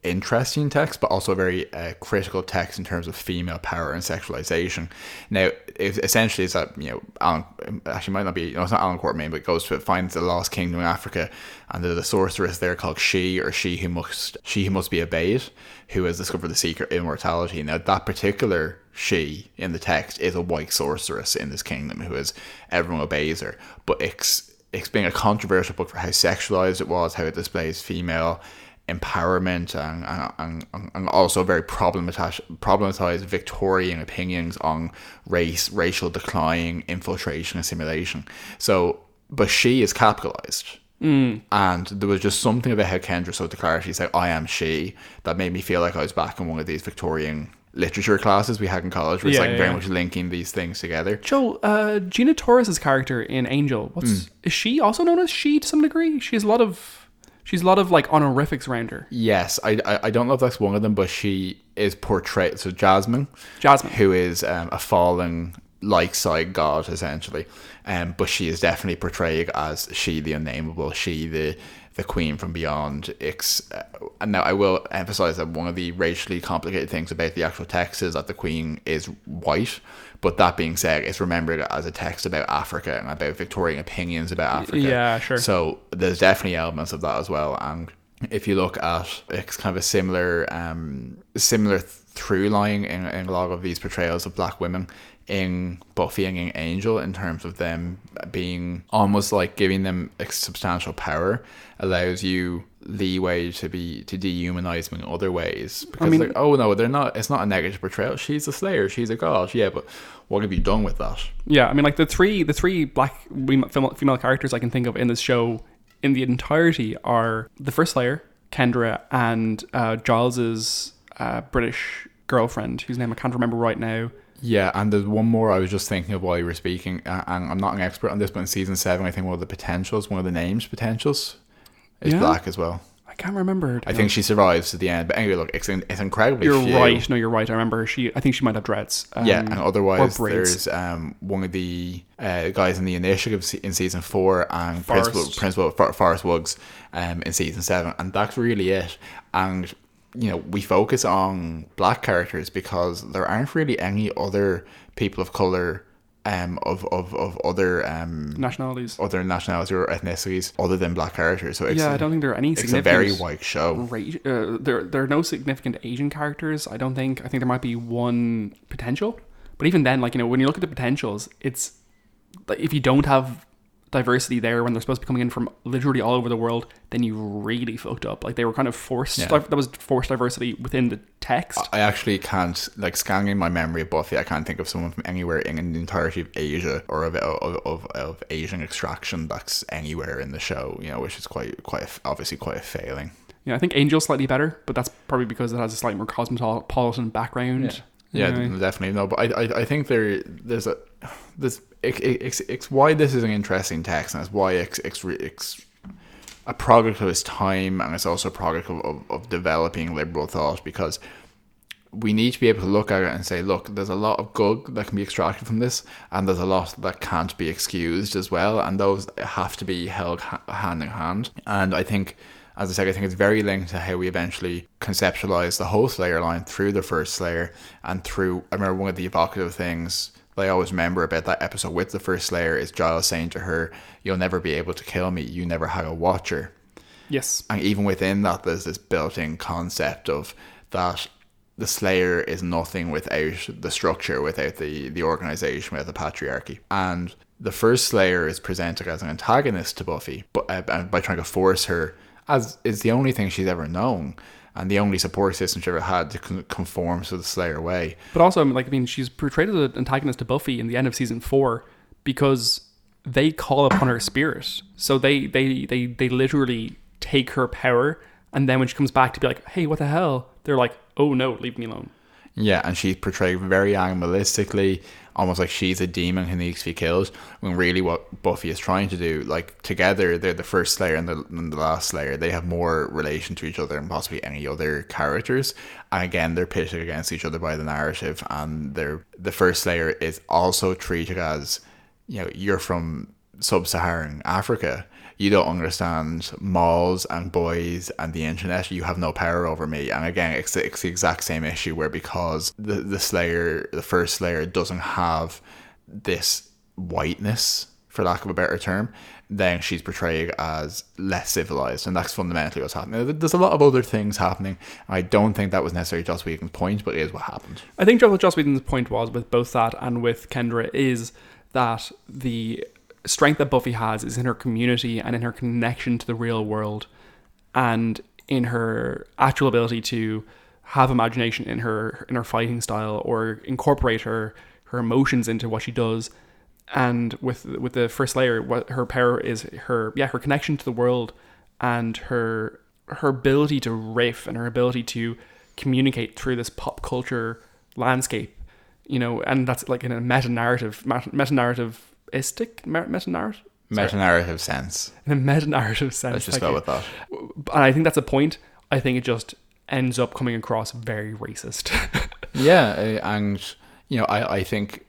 interesting text, but also a very critical text in terms of female power and sexualization. Now, essentially, is that Alan actually might not be, it's not Alan Quatermain, but goes to finds the lost kingdom in Africa, and there's a sorceress there called She, or she who must be obeyed, who has discovered the secret of immortality. Now, that particular She in the text is a white sorceress in this kingdom who is everyone obeys her, but it's being a controversial book for how sexualized it was, how it displays female empowerment, and also very problematized Victorian opinions on racial decline, infiltration, assimilation. So, but She is capitalized. And there was just something about how Kendra so declaratively said, I am She, that made me feel like I was back in one of these Victorian literature classes we had in college, where it's very much linking these things together. Joel, Gina Torres's character in Angel, is she also known as She to some degree? She has a lot of like honorifics around her. Yes, I don't know if that's one of them, but she is portrayed, so Jasmine, who is a fallen light side god essentially, but she is definitely portrayed as She the unnameable, She the queen from beyond. And now I will emphasize that one of the racially complicated things about the actual text is that the queen is white, but that being said, it's remembered as a text about Africa and about Victorian opinions about Africa. Yeah, sure. So there's definitely elements of that as well. And if you look at, it's kind of a similar through line in a lot of these portrayals of black women in Buffy and in Angel, in terms of them being almost like giving them a substantial power allows you leeway to dehumanize them in other ways, because like, oh no, they're not, it's not a negative portrayal, she's a slayer, she's a god, yeah, but what have you done with that? Yeah, I mean, like the three black female characters I can think of in this show in the entirety are the first Slayer, Kendra, and Giles's British girlfriend, whose name I can't remember right now. Yeah, and there's one more I was just thinking of while you were speaking, and I'm not an expert on this, but in season 7, I think one of the names Potentials is black as well. I can't remember. I think she survives to the end, but anyway, look, it's incredibly You're few. right. No, you're right. I remember I think she might have dreads. And otherwise there's one of the guys in the initiative in season 4, and Principal Forrest Wuggs in season 7, and that's really it. And we focus on black characters because there aren't really any other people of color of other nationalities or ethnicities other than black characters. So I don't think there are any. It's a very white show. There are no significant Asian characters. I don't think. I think there might be one potential, but even then, when you look at the potentials, it's like if you don't have diversity there when they're supposed to be coming in from literally all over the world, then you really fucked up. Like they were kind of forced. Yeah. That was forced diversity within the text. I actually can't, scanning my memory of Buffy, I can't think of someone from anywhere in the entirety of Asia or of Asian extraction that's anywhere in the show. Which is obviously quite a failing. Yeah, I think Angel's slightly better, but that's probably because it has a slightly more cosmopolitan background. Yeah, definitely. No, but I think it's why this is an interesting text, and it's why it's a product of its time, and it's also a product of developing liberal thought, because we need to be able to look at it and say, look, there's a lot of good that can be extracted from this, and there's a lot that can't be excused as well, and those have to be held hand in hand. And I think, as I said, I think it's very linked to how we eventually conceptualize the whole Slayer line through the first Slayer, and through, I remember one of the evocative things that I always remember about that episode with the first Slayer is Giles saying to her, "You'll never be able to kill me, you never had a watcher." Yes. And even within that, there's this built-in concept of that the Slayer is nothing without the structure, without the organization, without the patriarchy. And the first Slayer is presented as an antagonist to Buffy, but by trying to force her, as is the only thing she's ever known, and the only support system she ever had, to conform to the Slayer way. But also, she's portrayed as an antagonist to Buffy in the end of season 4 because they call upon her spirit. So they literally take her power And then when she comes back to be like, hey, what the hell? They're like, oh no, leave me alone. Yeah, and she's portrayed very animalistically, almost like she's a demon who needs to be killed, when really what Buffy is trying to do, like, together, they're the first Slayer and the last Slayer. They have more relation to each other than possibly any other characters. And again, they're pitted against each other by the narrative, and the first Slayer is also treated as, you're from sub-Saharan Africa. You don't understand malls and boys and the internet. You have no power over me. And again, it's the exact same issue where because the Slayer, the first Slayer, doesn't have this whiteness, for lack of a better term, then she's portrayed as less civilized. And that's fundamentally what's happening. There's a lot of other things happening. I don't think that was necessarily Joss Whedon's point, but it is what happened. I think what Joss Whedon's point was with both that and with Kendra is that the strength that Buffy has is in her community and in her connection to the real world, and in her actual ability to have imagination in her fighting style, or incorporate her emotions into what she does. And with the first Slayer, what her power is her connection to the world, and her ability to riff, and her ability to communicate through this pop culture landscape, and that's like in a meta-narrative Meta-narrative sense. In a meta-narrative sense. Let's just go with that. And I think that's a point. I think it just ends up coming across very racist. Yeah, and I think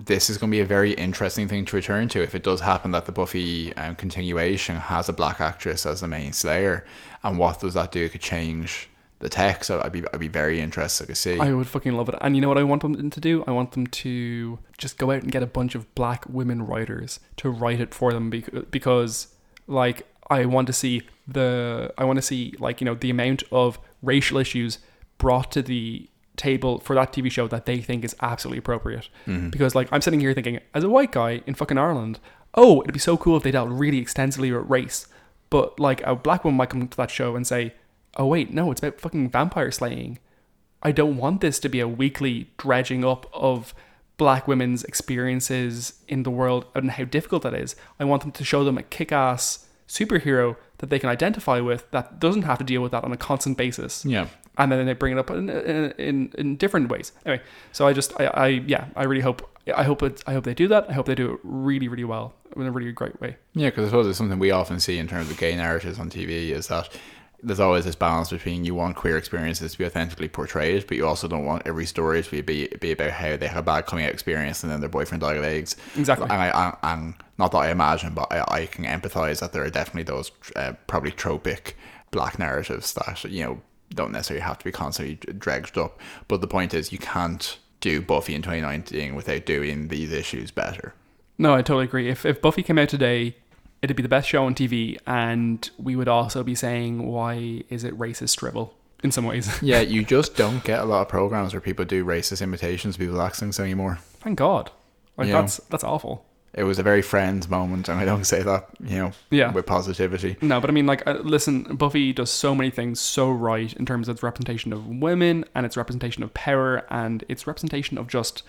this is going to be a very interesting thing to return to if it does happen that the Buffy continuation has a black actress as the main Slayer, and what does that do to change the text. So I'd be very interested to see. I would fucking love it. And you know what I want them to do? I want them to just go out and get a bunch of black women writers to write it for them, because like I want to see the amount of racial issues brought to the table for that TV show that they think is absolutely appropriate. Mm-hmm. Because like I'm sitting here thinking, as a white guy in fucking Ireland, oh, it'd be so cool if they dealt really extensively with race. But like a black woman might come to that show and say, oh wait, no, it's about fucking vampire slaying. I don't want this to be a weekly dredging up of black women's experiences in the world and how difficult that is. I want them to show them a kick-ass superhero that they can identify with that doesn't have to deal with that on a constant basis. Yeah. And then they bring it up in different ways. Anyway, so I really hope they do that. I hope they do it really, really well in a really great way. Yeah, because I suppose it's something we often see in terms of gay narratives on TV is that there's always this balance between you want queer experiences to be authentically portrayed, but you also don't want every story to be about how they have a bad coming out experience and then their boyfriend died of AIDS. Exactly. And not that I imagine, but I can empathise that there are definitely those probably tropic black narratives that, don't necessarily have to be constantly dredged up. But the point is, you can't do Buffy in 2019 without doing these issues better. No, I totally agree. If Buffy came out today, it'd be the best show on TV, and we would also be saying, why is it racist drivel in some ways? Yeah, you just don't get a lot of programs where people do racist imitations of people's accents anymore. Thank God. Like that's awful. It was a very Friends moment, and I don't say that, with positivity. No, but I mean, like, listen, Buffy does so many things so right in terms of its representation of women, and its representation of power, and its representation of just,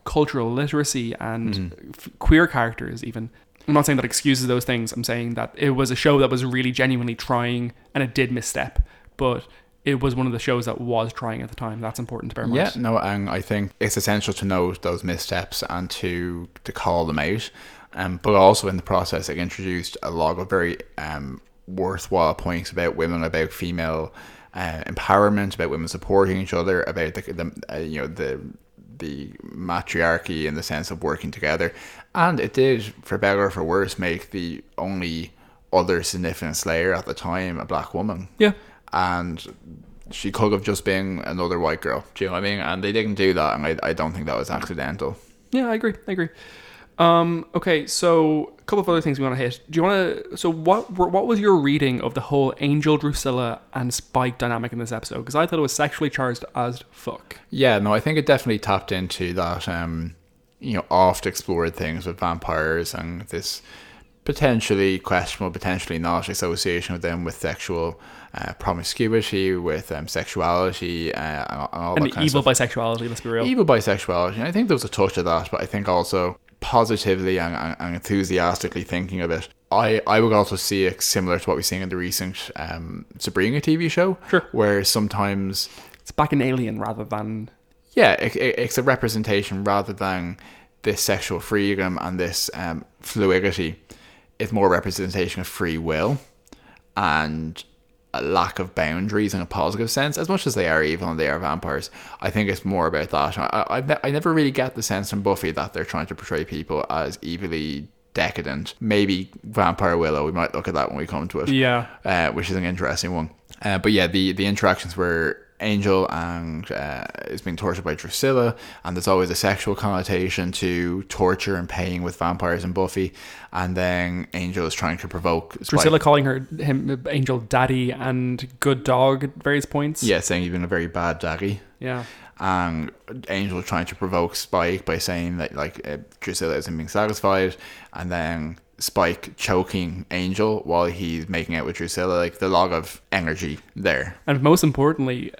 cultural literacy and queer characters even. I'm not saying that excuses those things. I'm saying that it was a show that was really genuinely trying, and it did misstep, but it was one of the shows that was trying at the time. That's important to bear in mind. Yeah, no, and I think it's essential to note those missteps and to call them out. But also in the process, it introduced a lot of very worthwhile points about women, about female empowerment, about women supporting each other, about the matriarchy in the sense of working together. And it did, for better or for worse, make the only other significant Slayer at the time a black woman. Yeah. And she could have just been another white girl. Do you know what I mean? And they didn't do that, and I don't think that was accidental. Yeah, I agree. Okay, so a couple of other things we want to hit. Do you want to? So what was your reading of the whole Angel, Drusilla, and Spike dynamic in this episode? Because I thought it was sexually charged as fuck. Yeah, no, I think it definitely tapped into that, oft explored things with vampires and this potentially questionable, potentially not association with them with sexual promiscuity, with sexuality, and all that kind evil of stuff. Bisexuality, let's be real. Evil bisexuality. And I think there was a touch of that, but I think also positively and enthusiastically thinking of it, I would also see it similar to what we're seeing in the recent Sabrina TV show. Sure. Where sometimes it's back in Alien rather than... Yeah, it's a representation rather than this sexual freedom and this fluidity. It's more representation of free will and a lack of boundaries in a positive sense, as much as they are evil and they are vampires. I think it's more about that. I never really get the sense from Buffy that they're trying to portray people as evilly decadent. Maybe Vampire Willow, we might look at that when we come to it. Yeah. Which is an interesting one. But yeah, the interactions were Angel and is being tortured by Drusilla, and there's always a sexual connotation to torture and pain with vampires and Buffy. And then Angel is trying to provoke Drusilla calling him Angel daddy and good dog at various points. Yeah, saying he's been a very bad daddy. Yeah. And Angel trying to provoke Spike by saying that Drusilla isn't being satisfied, and then Spike choking Angel while he's making out with Drusilla. Like, the log of energy there. And most importantly,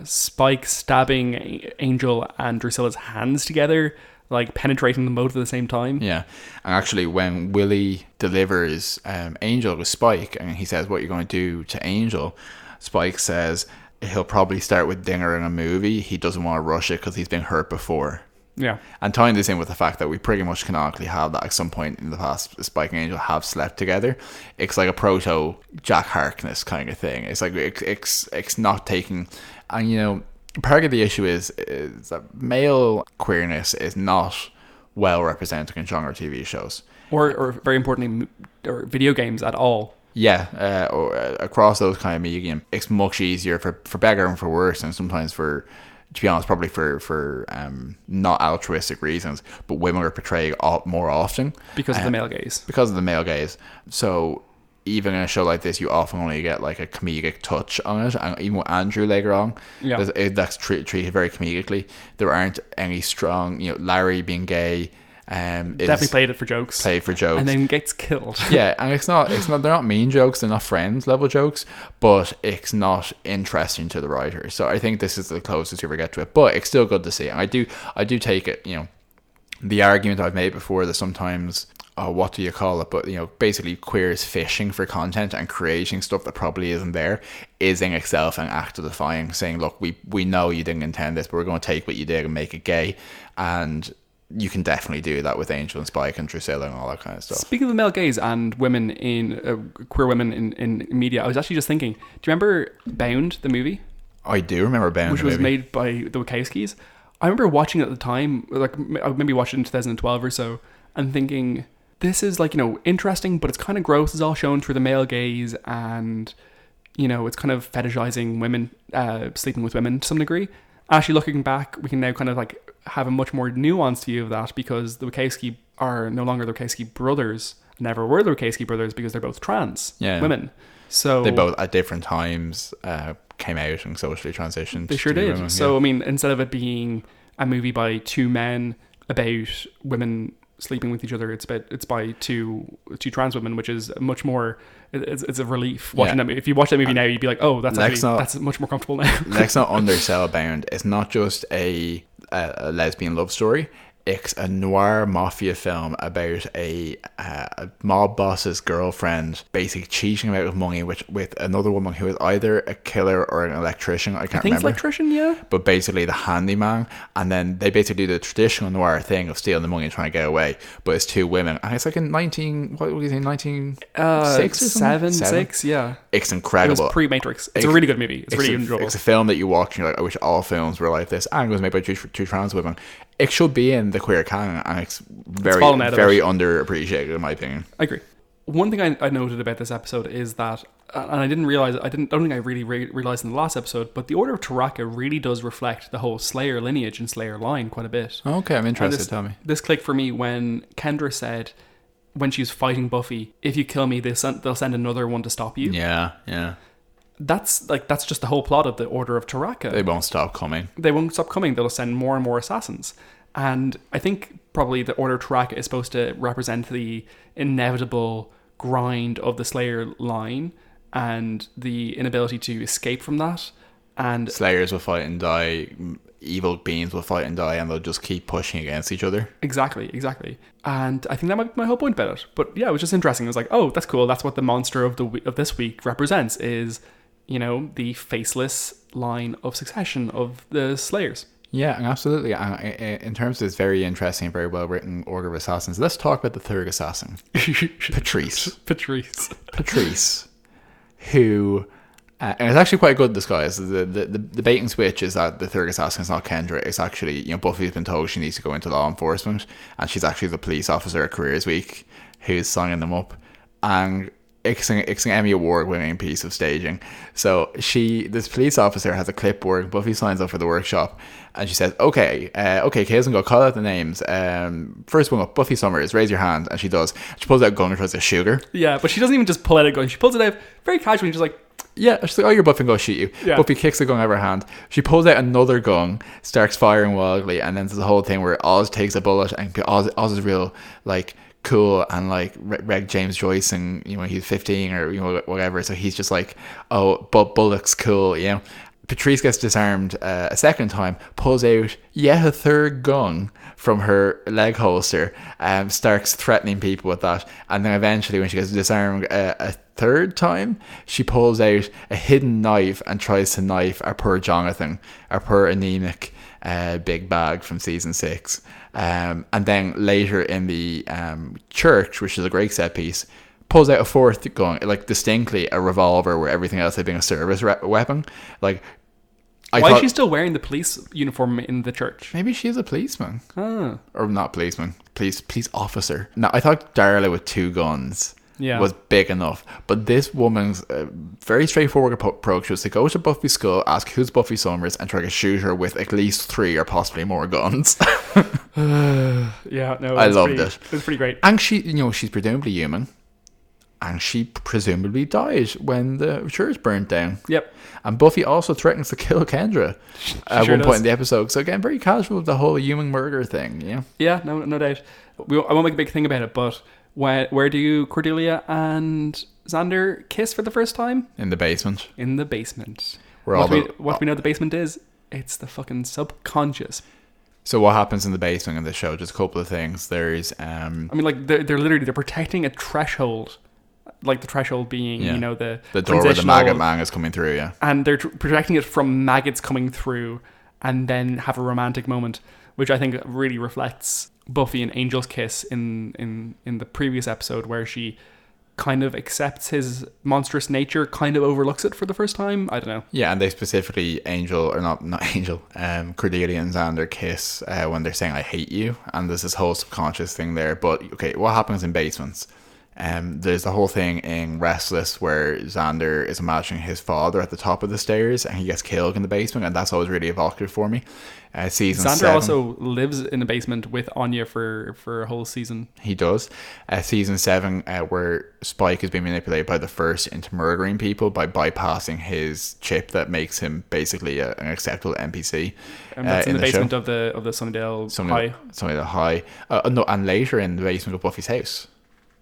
Spike stabbing Angel and Drusilla's hands together, like penetrating them both at the same time. Yeah. And actually, when Willie delivers Angel with Spike and he says, "What you're going to do to Angel?" Spike says he'll probably start with Dinger in a movie. He doesn't want to rush it because he's been hurt before. Yeah. And tying this in with the fact that we pretty much canonically have that at some point in the past, Spike and Angel have slept together. It's like a proto Jack Harkness kind of thing. It's like it's not taking, and you know, part of the issue is that male queerness is not well represented in genre TV shows, or very importantly, or video games at all. Yeah, or across those kind of medium, it's much easier for better and for worse, and sometimes for, to be honest, probably for not altruistic reasons, but women are portrayed more often because of the male gaze. Because of the male gaze. So even in a show like this, you often only get like a comedic touch on it, and even with Andrew later on, that's treated very comedically. There aren't any strong, Larry being gay. Definitely played it for jokes. Played for jokes, and then gets killed. Yeah, and it's not. They're not mean jokes. They're not friends level jokes, but it's not interesting to the writers. So I think this is the closest you ever get to it. But it's still good to see. And I do take it. The argument I've made before that sometimes, what do you call it? But basically, queers fishing for content and creating stuff that probably isn't there is in itself an act of defying. Saying, look, we know you didn't intend this, but we're going to take what you did and make it gay. And you can definitely do that with Angel and Spike and Drusilla and all that kind of stuff. Speaking of the male gaze and women in queer women in media, I was actually just thinking, do you remember Bound, the movie? I do remember Bound, which was made by the Wachowskis. I remember watching it at the time, like I maybe watched it in 2012 or so, and thinking, this is interesting, but it's kind of gross. It's all shown through the male gaze, and it's kind of fetishizing women, sleeping with women to some degree. Actually, looking back, we can now kind of have a much more nuanced view of that, because the Wachowski are no longer the Wachowski brothers, never were the Wachowski brothers, because they're both trans women. So they both at different times came out and socially transitioned. They sure did. Women, so I mean, instead of it being a movie by two men about women sleeping with each other, it's by two trans women, which is much more. It's a relief watching that movie. If you watch that movie now, you'd be like, oh, that's much more comfortable now. Let's not undersell Bound. It's not just a lesbian love story. It's a noir mafia film about a mob boss's girlfriend basically cheating him out of money with another woman who is either a killer or an electrician. I can't remember. It's electrician, yeah. But basically the handyman. And then they basically do the traditional noir thing of stealing the money and trying to get away. But it's two women. And it's like in 1906 or something? 6, yeah. It's incredible. It was pre-Matrix. It's a really good movie. It's really enjoyable. It's a film that you watch and you're like, I wish all films were like this. And it was made by two trans women. It should be in the queer canon, and it's very underappreciated in my opinion. I agree. One thing I noted about this episode is that, and I don't think I really realized in the last episode, but the Order of Taraka really does reflect the whole Slayer lineage and Slayer line quite a bit. Okay, I'm interested. Tell me. This clicked for me when Kendra said, when she was fighting Buffy, if you kill me, they'll send another one to stop you. Yeah. That's just the whole plot of the Order of Taraka. They won't stop coming. They'll send more and more assassins. And I think probably the Order of Taraka is supposed to represent the inevitable grind of the Slayer line and the inability to escape from that. And Slayers will fight and die, evil beings will fight and die, and they'll just keep pushing against each other. Exactly. And I think that might be my whole point about it. But yeah, it was just interesting. It was like, oh, that's cool. That's what the monster of this week represents, is, you know, the faceless line of succession of the Slayers. Yeah, absolutely. In terms of this very interesting, very well written Order of Assassins, let's talk about the third assassin, Patrice, who, and it's actually quite a good disguise. The bait and switch is that the third assassin is not Kendra. It's actually, you know, Buffy's been told she needs to go into law enforcement, and she's actually the police officer at Careers Week who's signing them up, and it's an Emmy Award winning piece of staging. So this police officer has a clipboard. Buffy signs up for the workshop, and she says, okay, kids, and go call out the names. First one up, Buffy Summers, raise your hand. And she does. She pulls out a gun and tries to shoot her. Yeah, but she doesn't even just pull out a gun. She pulls it out very casually, and she's like, yeah, she's like, oh, you're Buffy, go shoot you. Yeah. Buffy kicks the gun out of her hand. She pulls out another gun, starts firing wildly, and then there's the whole thing where Oz takes a bullet, and Oz is real, like, cool, and like Reg James Joyce, and you know, he's 15 or you know whatever, so he's just like, oh, but Bullock's cool, you know. Patrice gets disarmed a second time, pulls out yet a third gun from her leg holster, starts threatening people with that, and then eventually when she gets disarmed a third time, she pulls out a hidden knife and tries to knife our poor Jonathan, our poor anemic big bag from season 6. And then later in the church, which is a great set piece, pulls out a fourth gun, like distinctly a revolver, where everything else had been a service weapon. Like, why is she still wearing the police uniform in the church? Maybe she's a policeman. Or not policeman, police officer. Now, I thought Darla with 2 guns was big enough, but this woman's very straightforward approach was to go to Buffy's school, ask who's Buffy Summers, and try to shoot her with at least 3 or possibly more guns. Yeah, no, I loved it. It was pretty great. And she, you know, she's presumably human, and she presumably died when the church burnt down. Yep. And Buffy also threatens to kill Kendra at one point in the episode. So again, very casual with the whole human murder thing. Yeah. Yeah, no doubt. I won't make a big thing about it, but where do Cordelia and Xander kiss for the first time? In the basement. What we know the basement is? It's the fucking subconscious. So what happens in the basement of the show? Just a couple of things. There's I mean, like they're protecting a threshold, like the threshold being, you know, the door where the maggot man is coming through, yeah. And they're protecting it from maggots coming through, and then have a romantic moment, which I think really reflects Buffy and Angel's kiss in the previous episode, where she kind of accepts his monstrous nature, kind of overlooks it for the first time. I don't know. Yeah, and they specifically Cordelia and Xander kiss when they're saying I hate you, and there's this whole subconscious thing there. But okay, what happens in basements? There's the whole thing in Restless where Xander is imagining his father at the top of the stairs and he gets killed in the basement, and that's always really evocative for me. Season Xander 7, also lives in the basement with Anya for a whole season. He does. Season 7, where Spike is being manipulated by the First into murdering people by bypassing his chip that makes him basically an acceptable NPC. And that's in the basement of the Sunnydale High. Sunnydale High. No, and later in the basement of Buffy's house.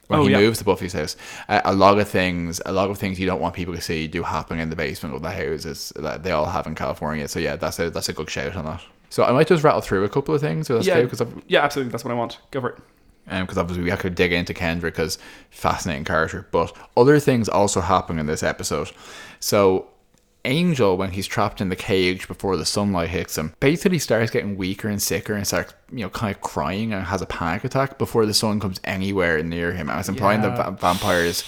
When he moves to Buffy's house, a lot of things you don't want people to see do happen in the basement of the houses that they all have in California. So yeah, that's a good shout on that. So I might just rattle through a couple of things. Absolutely. That's what I want. Go for it. Because obviously we have to dig into Kendra because fascinating character. But other things also happen in this episode. So Angel, when he's trapped in the cage before the sunlight hits him, basically starts getting weaker and sicker and starts, kind of crying and has a panic attack before the sun comes anywhere near him. And it's implying that vampires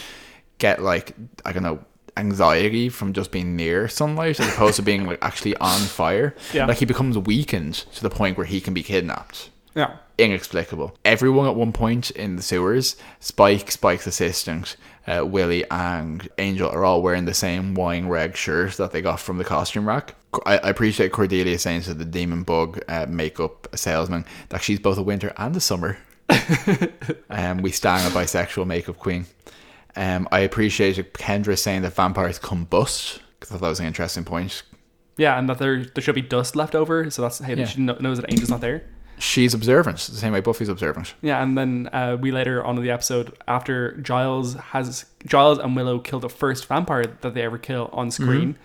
get, like, I don't know, anxiety from just being near sunlight as opposed to being, like, actually on fire. Yeah. Like, he becomes weakened to the point where he can be kidnapped. Yeah. Inexplicable. Everyone at one point in the sewers, Spike's assistant, Willie and Angel are all wearing the same wine reg shirt that they got from the costume rack. I appreciate Cordelia saying to the Demon Bug makeup salesman that she's both a winter and a summer. We stand a bisexual makeup queen. I appreciated Kendra saying that vampires combust, because I thought that was an interesting point. Yeah, and that there should be dust left over, so that's how she knows that Angel's not there. She's observant, the same way Buffy's observant. Yeah, and then we later on in the episode, after Giles and Willow kill the first vampire that they ever kill on screen,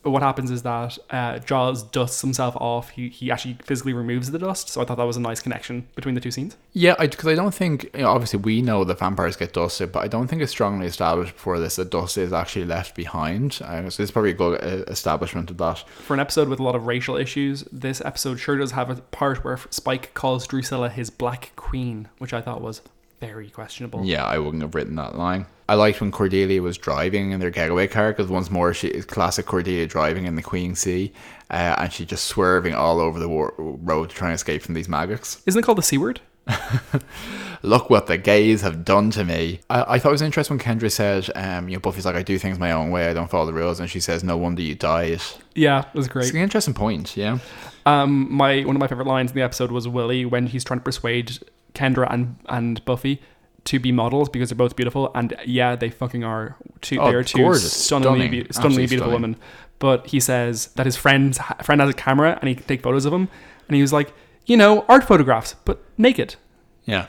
what happens is that Giles dusts himself off. He actually physically removes the dust. So I thought that was a nice connection between the two scenes. Yeah, because I don't think, obviously we know that vampires get dusted, but I don't think it's strongly established before this that dust is actually left behind. So this is probably a good establishment of that. For an episode with a lot of racial issues, this episode sure does have a part where Spike calls Drusilla his Black Queen, which I thought was very questionable. Yeah, I wouldn't have written that line. I liked when Cordelia was driving in their getaway car, because once more she is classic Cordelia driving in the Queen Sea, and she just swerving all over the road to try and escape from these maggots. Isn't it called the C word? Look what the gays have done to me. I thought it was interesting when Kendra said, Buffy's like, I do things my own way, I don't follow the rules, and she says, no wonder you died. Yeah, it was great. It's an interesting point, yeah. One of my favorite lines in the episode was Willie when he's trying to persuade Kendra and Buffy to be models because they're both beautiful, and yeah, they fucking are. They are two gorgeous, stunningly beautiful women. But he says that his friend has a camera and he can take photos of him, and he was like, art photographs, but naked. Yeah,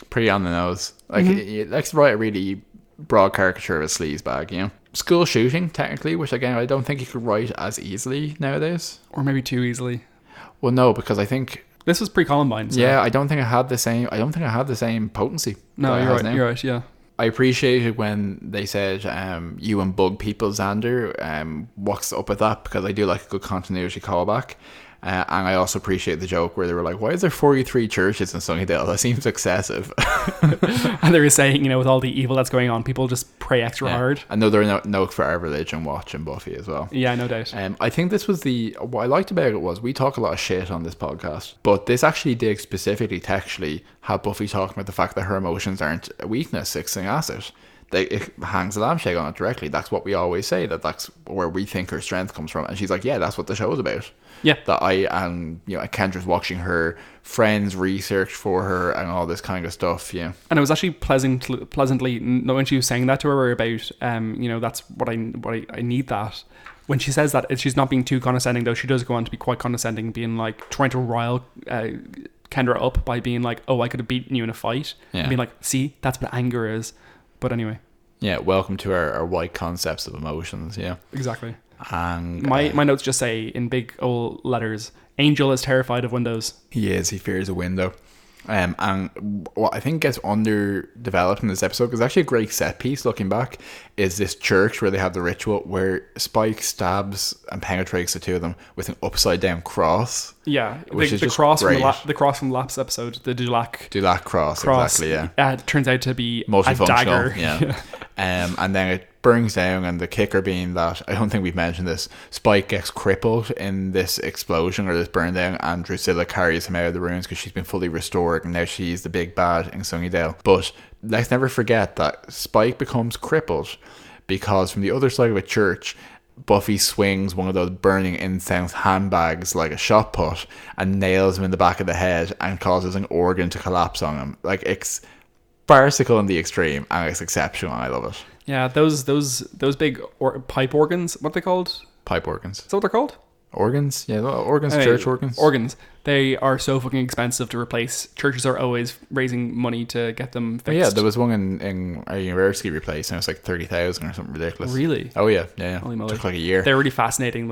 pretty on the nose. Like, let's write a really broad caricature of a sleazebag. School shooting, technically, which again I don't think you could write as easily nowadays, or maybe too easily. Well, no, because I think. This was pre-Columbine. So. Yeah, I don't think it had the same potency. No, you're right. You're right. Yeah. I appreciated when they said, "You and bug people, Xander." What's up with that? Because I do like a good continuity callback. And I also appreciate the joke where they were like, why is there 43 churches in Sunnydale? That seems excessive. And they were saying, with all the evil that's going on, people just pray extra hard. I know they're no for our religion watching Buffy as well. Yeah, no doubt. I think this was what I liked about it was we talk a lot of shit on this podcast, but this actually did specifically textually have Buffy talking about the fact that her emotions aren't a weakness, it's an asset. It hangs a lampshade on it directly. That's what we always say, that's where we think her strength comes from. And she's like, yeah, that's what the show's about. Yeah. That Kendra's watching her friends research for her and all this kind of stuff, yeah. And it was actually pleasantly, when she was saying that to her about, that's what I need that. When she says that, she's not being too condescending, though she does go on to be quite condescending, being like, trying to rile Kendra up by being like, oh, I could have beaten you in a fight. Yeah. And being like, see, that's what anger is. But anyway. Yeah, welcome to our white concepts of emotions, yeah. Exactly. And my notes just say in big old letters, Angel is terrified of windows. He is. He fears a window. And what I think gets underdeveloped in this episode, because actually a great set piece looking back, is this church where they have the ritual where Spike stabs and penetrates the two of them with an upside down cross. Yeah, which is the just cross great. The cross from the last episode, the Dulac cross, exactly. Yeah, turns out to be multifunctional. A dagger. Yeah. And then it burns down, and the kicker being that, I don't think we've mentioned this, Spike gets crippled in this explosion or this burn down, and Drusilla carries him out of the ruins because she's been fully restored and now she's the big bad in Sunnydale. But let's never forget that Spike becomes crippled because from the other side of a church, Buffy swings one of those burning incense handbags like a shot put and nails him in the back of the head and causes an organ to collapse on him. Like, it's farcical in the extreme and it's exceptional. I love it. Yeah, those big pipe organs, what are they called? Pipe organs. Is that what they're called? Organs? Yeah, organs, church organs. Organs. They are so fucking expensive to replace. Churches are always raising money to get them fixed. Yeah, there was one in a university replaced and it was like 30,000 or something ridiculous. Really? Oh yeah. Holy moly. It took like a year. They're really fascinating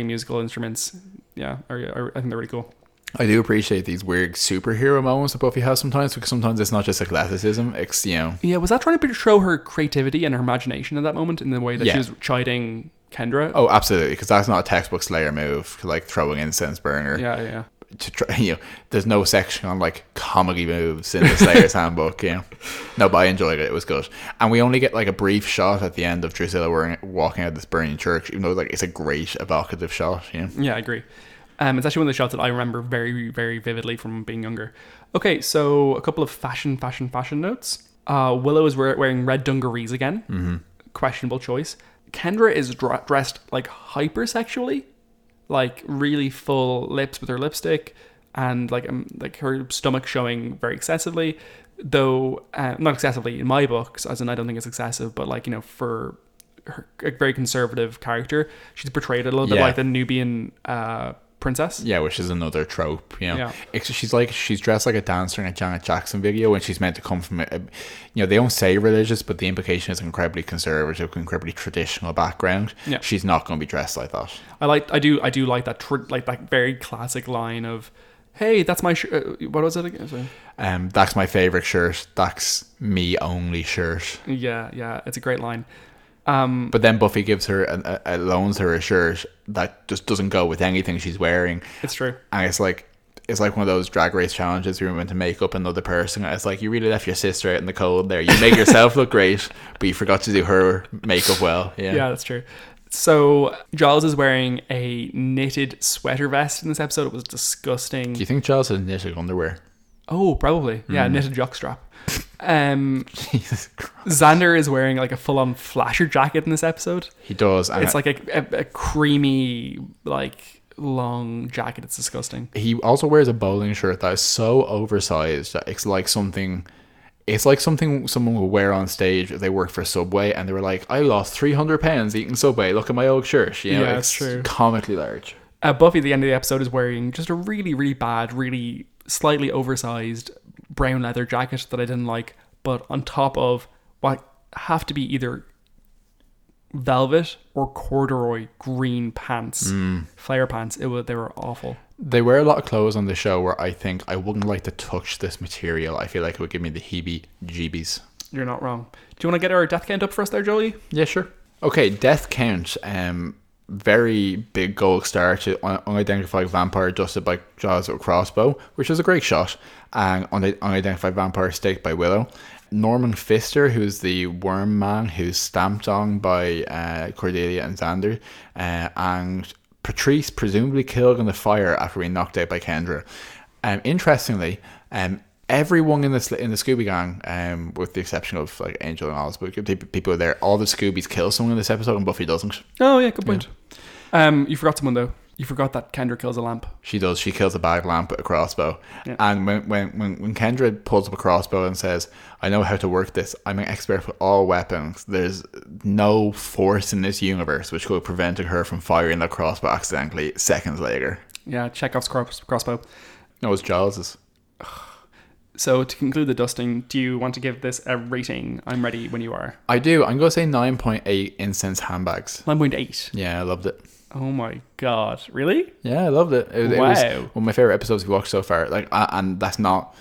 musical instruments. Yeah, I think they're really cool. I do appreciate these weird superhero moments that Buffy has sometimes, because sometimes it's not just athleticism, it's, Yeah, was that trying to show her creativity and her imagination at that moment in the way that she was chiding Kendra? Oh, absolutely, because that's not a textbook Slayer move, like throwing incense burner. Yeah. To try, there's no section on like comedy moves in the Slayer's handbook, No, but I enjoyed it. It was good. And we only get like a brief shot at the end of Drusilla walking out of this burning church, even though like it's a great evocative shot, Yeah, I agree. It's actually one of the shots that I remember very, very vividly from being younger. Okay, so a couple of fashion notes. Willow is wearing red dungarees again. Mm-hmm. Questionable choice. Kendra is dressed like hypersexually, like really full lips with her lipstick, and like her stomach showing very excessively. Though not excessively in my books, as in I don't think it's excessive, but like for her, a very conservative character, she's portrayed a little bit like the Nubian princess. Yeah, which is another trope, you know. Yeah. She's dressed like a dancer in a Janet Jackson video when she's meant to come from they don't say religious, but the implication is incredibly conservative, incredibly traditional background. Yeah. She's not going to be dressed like that. I do like that that very classic line of, "Hey, that's my shirt." What was it again? Sorry. That's my favorite shirt. That's me only shirt. Yeah, it's a great line. But then Buffy gives her loans her a shirt that just doesn't go with anything she's wearing. It's true. And it's like one of those drag race challenges where you're meant to make up another person. It's like, you really left your sister out in the cold there. You make yourself look great, but you forgot to do her makeup well. Yeah, that's true. So Giles is wearing a knitted sweater vest in this episode. It was disgusting. Do you think Giles has knitted underwear? Oh, probably. Yeah, knitted jockstrap. Jesus Christ. Xander is wearing like a full-on flasher jacket in this episode. He does. And it's like a creamy, like, long jacket. It's disgusting. He also wears a bowling shirt that is so oversized that it's like something someone would wear on stage if they worked for Subway and they were like, I lost 300 pounds eating Subway, look at my old shirt. You know, yeah, it's true. Comically large. Buffy at the end of the episode is wearing just a really, really bad, really slightly oversized brown leather jacket that I didn't like, but on top of what have to be either velvet or corduroy green pants, flare pants. They were awful. They wear a lot of clothes on the show where I think I wouldn't like to touch this material. I feel like it would give me the heebie-jeebies. You're not wrong. Do you want to get our death count up for us there, Joey? Yeah, sure. Okay, death count. Very big gold star to unidentified vampire dusted by Giles with a crossbow, which was a great shot, and unidentified vampire staked by Willow. Norman Pfister, who's the worm man who's stamped on by Cordelia and Xander, and Patrice presumably killed in the fire after being knocked out by Kendra. Interestingly, everyone in the Scooby gang, with the exception of like Angel and Alice, but people are there. All the Scoobies kill someone in this episode, and Buffy doesn't. Oh yeah, good point. Yeah. You forgot someone though. You forgot that Kendra kills a lamp. She does. She kills a bag lamp with a crossbow. Yeah. And when Kendra pulls up a crossbow and says, "I know how to work this. I'm an expert with all weapons. There's no force in this universe which could have prevented her from firing that crossbow accidentally." Seconds later. Yeah, Chekhov's crossbow. No, it's Giles's. So to conclude the dusting, do you want to give this a rating? I'm ready when you are. I do. I'm going to say 9.8 incense handbags. 9.8. Yeah, I loved it. Oh my god, really? Yeah, I loved it. It wow. was one of my favorite episodes we've watched so far. Like, and that's not,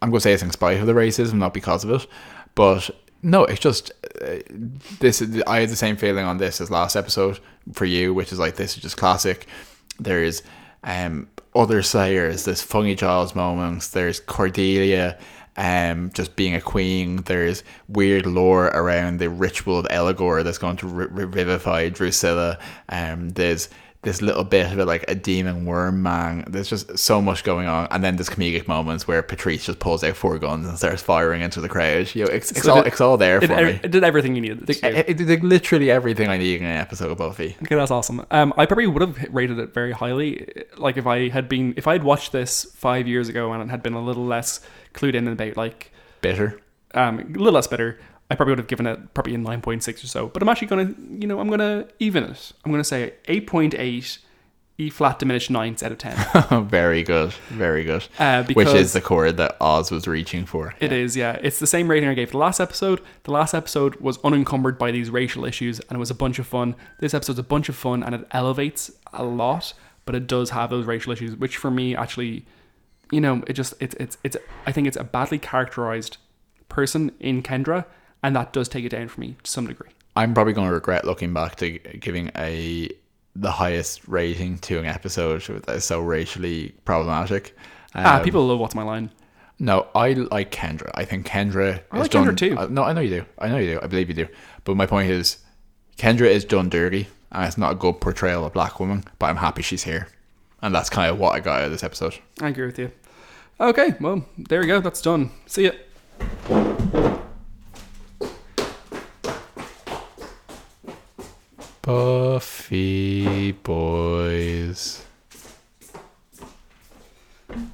I'm going to say it's in spite of the racism, not because of it. But no, it's just I had the same feeling on this as last episode for you, which is like, this is just classic. There's other Slayers, there's funny Giles moments, there's Cordelia just being a queen, there's weird lore around the ritual of Eligor that's going to revivify Drusilla, there's this little bit of it, like a demon worm man. There's just so much going on, and then there's comedic moments where Patrice just pulls out 4 guns and starts firing into the crowd. You know, it's all there for me. It did everything you needed. It did literally everything I need in an episode of Buffy. Okay, that's awesome. I probably would have rated it very highly, like if I had watched this 5 years ago and had been a little less clued in about like bitter, a little less bitter. I probably would have given it probably a 9.6 or so. But I'm actually going to, I'm going to even it. I'm going to say 8.8 E flat diminished ninths out of 10. Very good. Very good. Which is the chord that Oz was reaching for. It is, yeah. It's the same rating I gave the last episode. The last episode was unencumbered by these racial issues and it was a bunch of fun. This episode's a bunch of fun and it elevates a lot, but it does have those racial issues, which for me actually, it's I think it's a badly characterized person in Kendra. And that does take it down for me to some degree. I'm probably going to regret looking back to giving the highest rating to an episode that is so racially problematic. People love What's My Line. No, I like Kendra. I think Kendra is done. Kendra too. No, I know you do. I believe you do. But my point is, Kendra is done dirty, and it's not a good portrayal of a black woman. But I'm happy she's here, and that's kind of what I got out of this episode. I agree with you. Okay, well, there we go. That's done. See ya. Buffy Boys.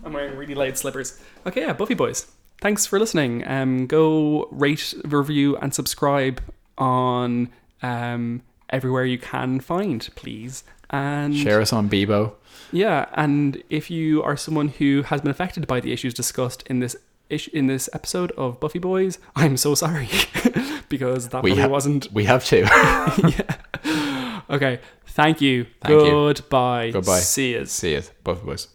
I'm wearing really light slippers. Okay, yeah, Buffy Boys. Thanks for listening. Go rate, review, and subscribe on everywhere you can find, please. And share us on Bebo. Yeah, and if you are someone who has been affected by the issues discussed in this episode of Buffy Boys, I'm so sorry because that probably wasn't. We have to. Yeah. Okay. Thank you. Thank you. Goodbye. Goodbye. See yous. See yous. Buffy Boys.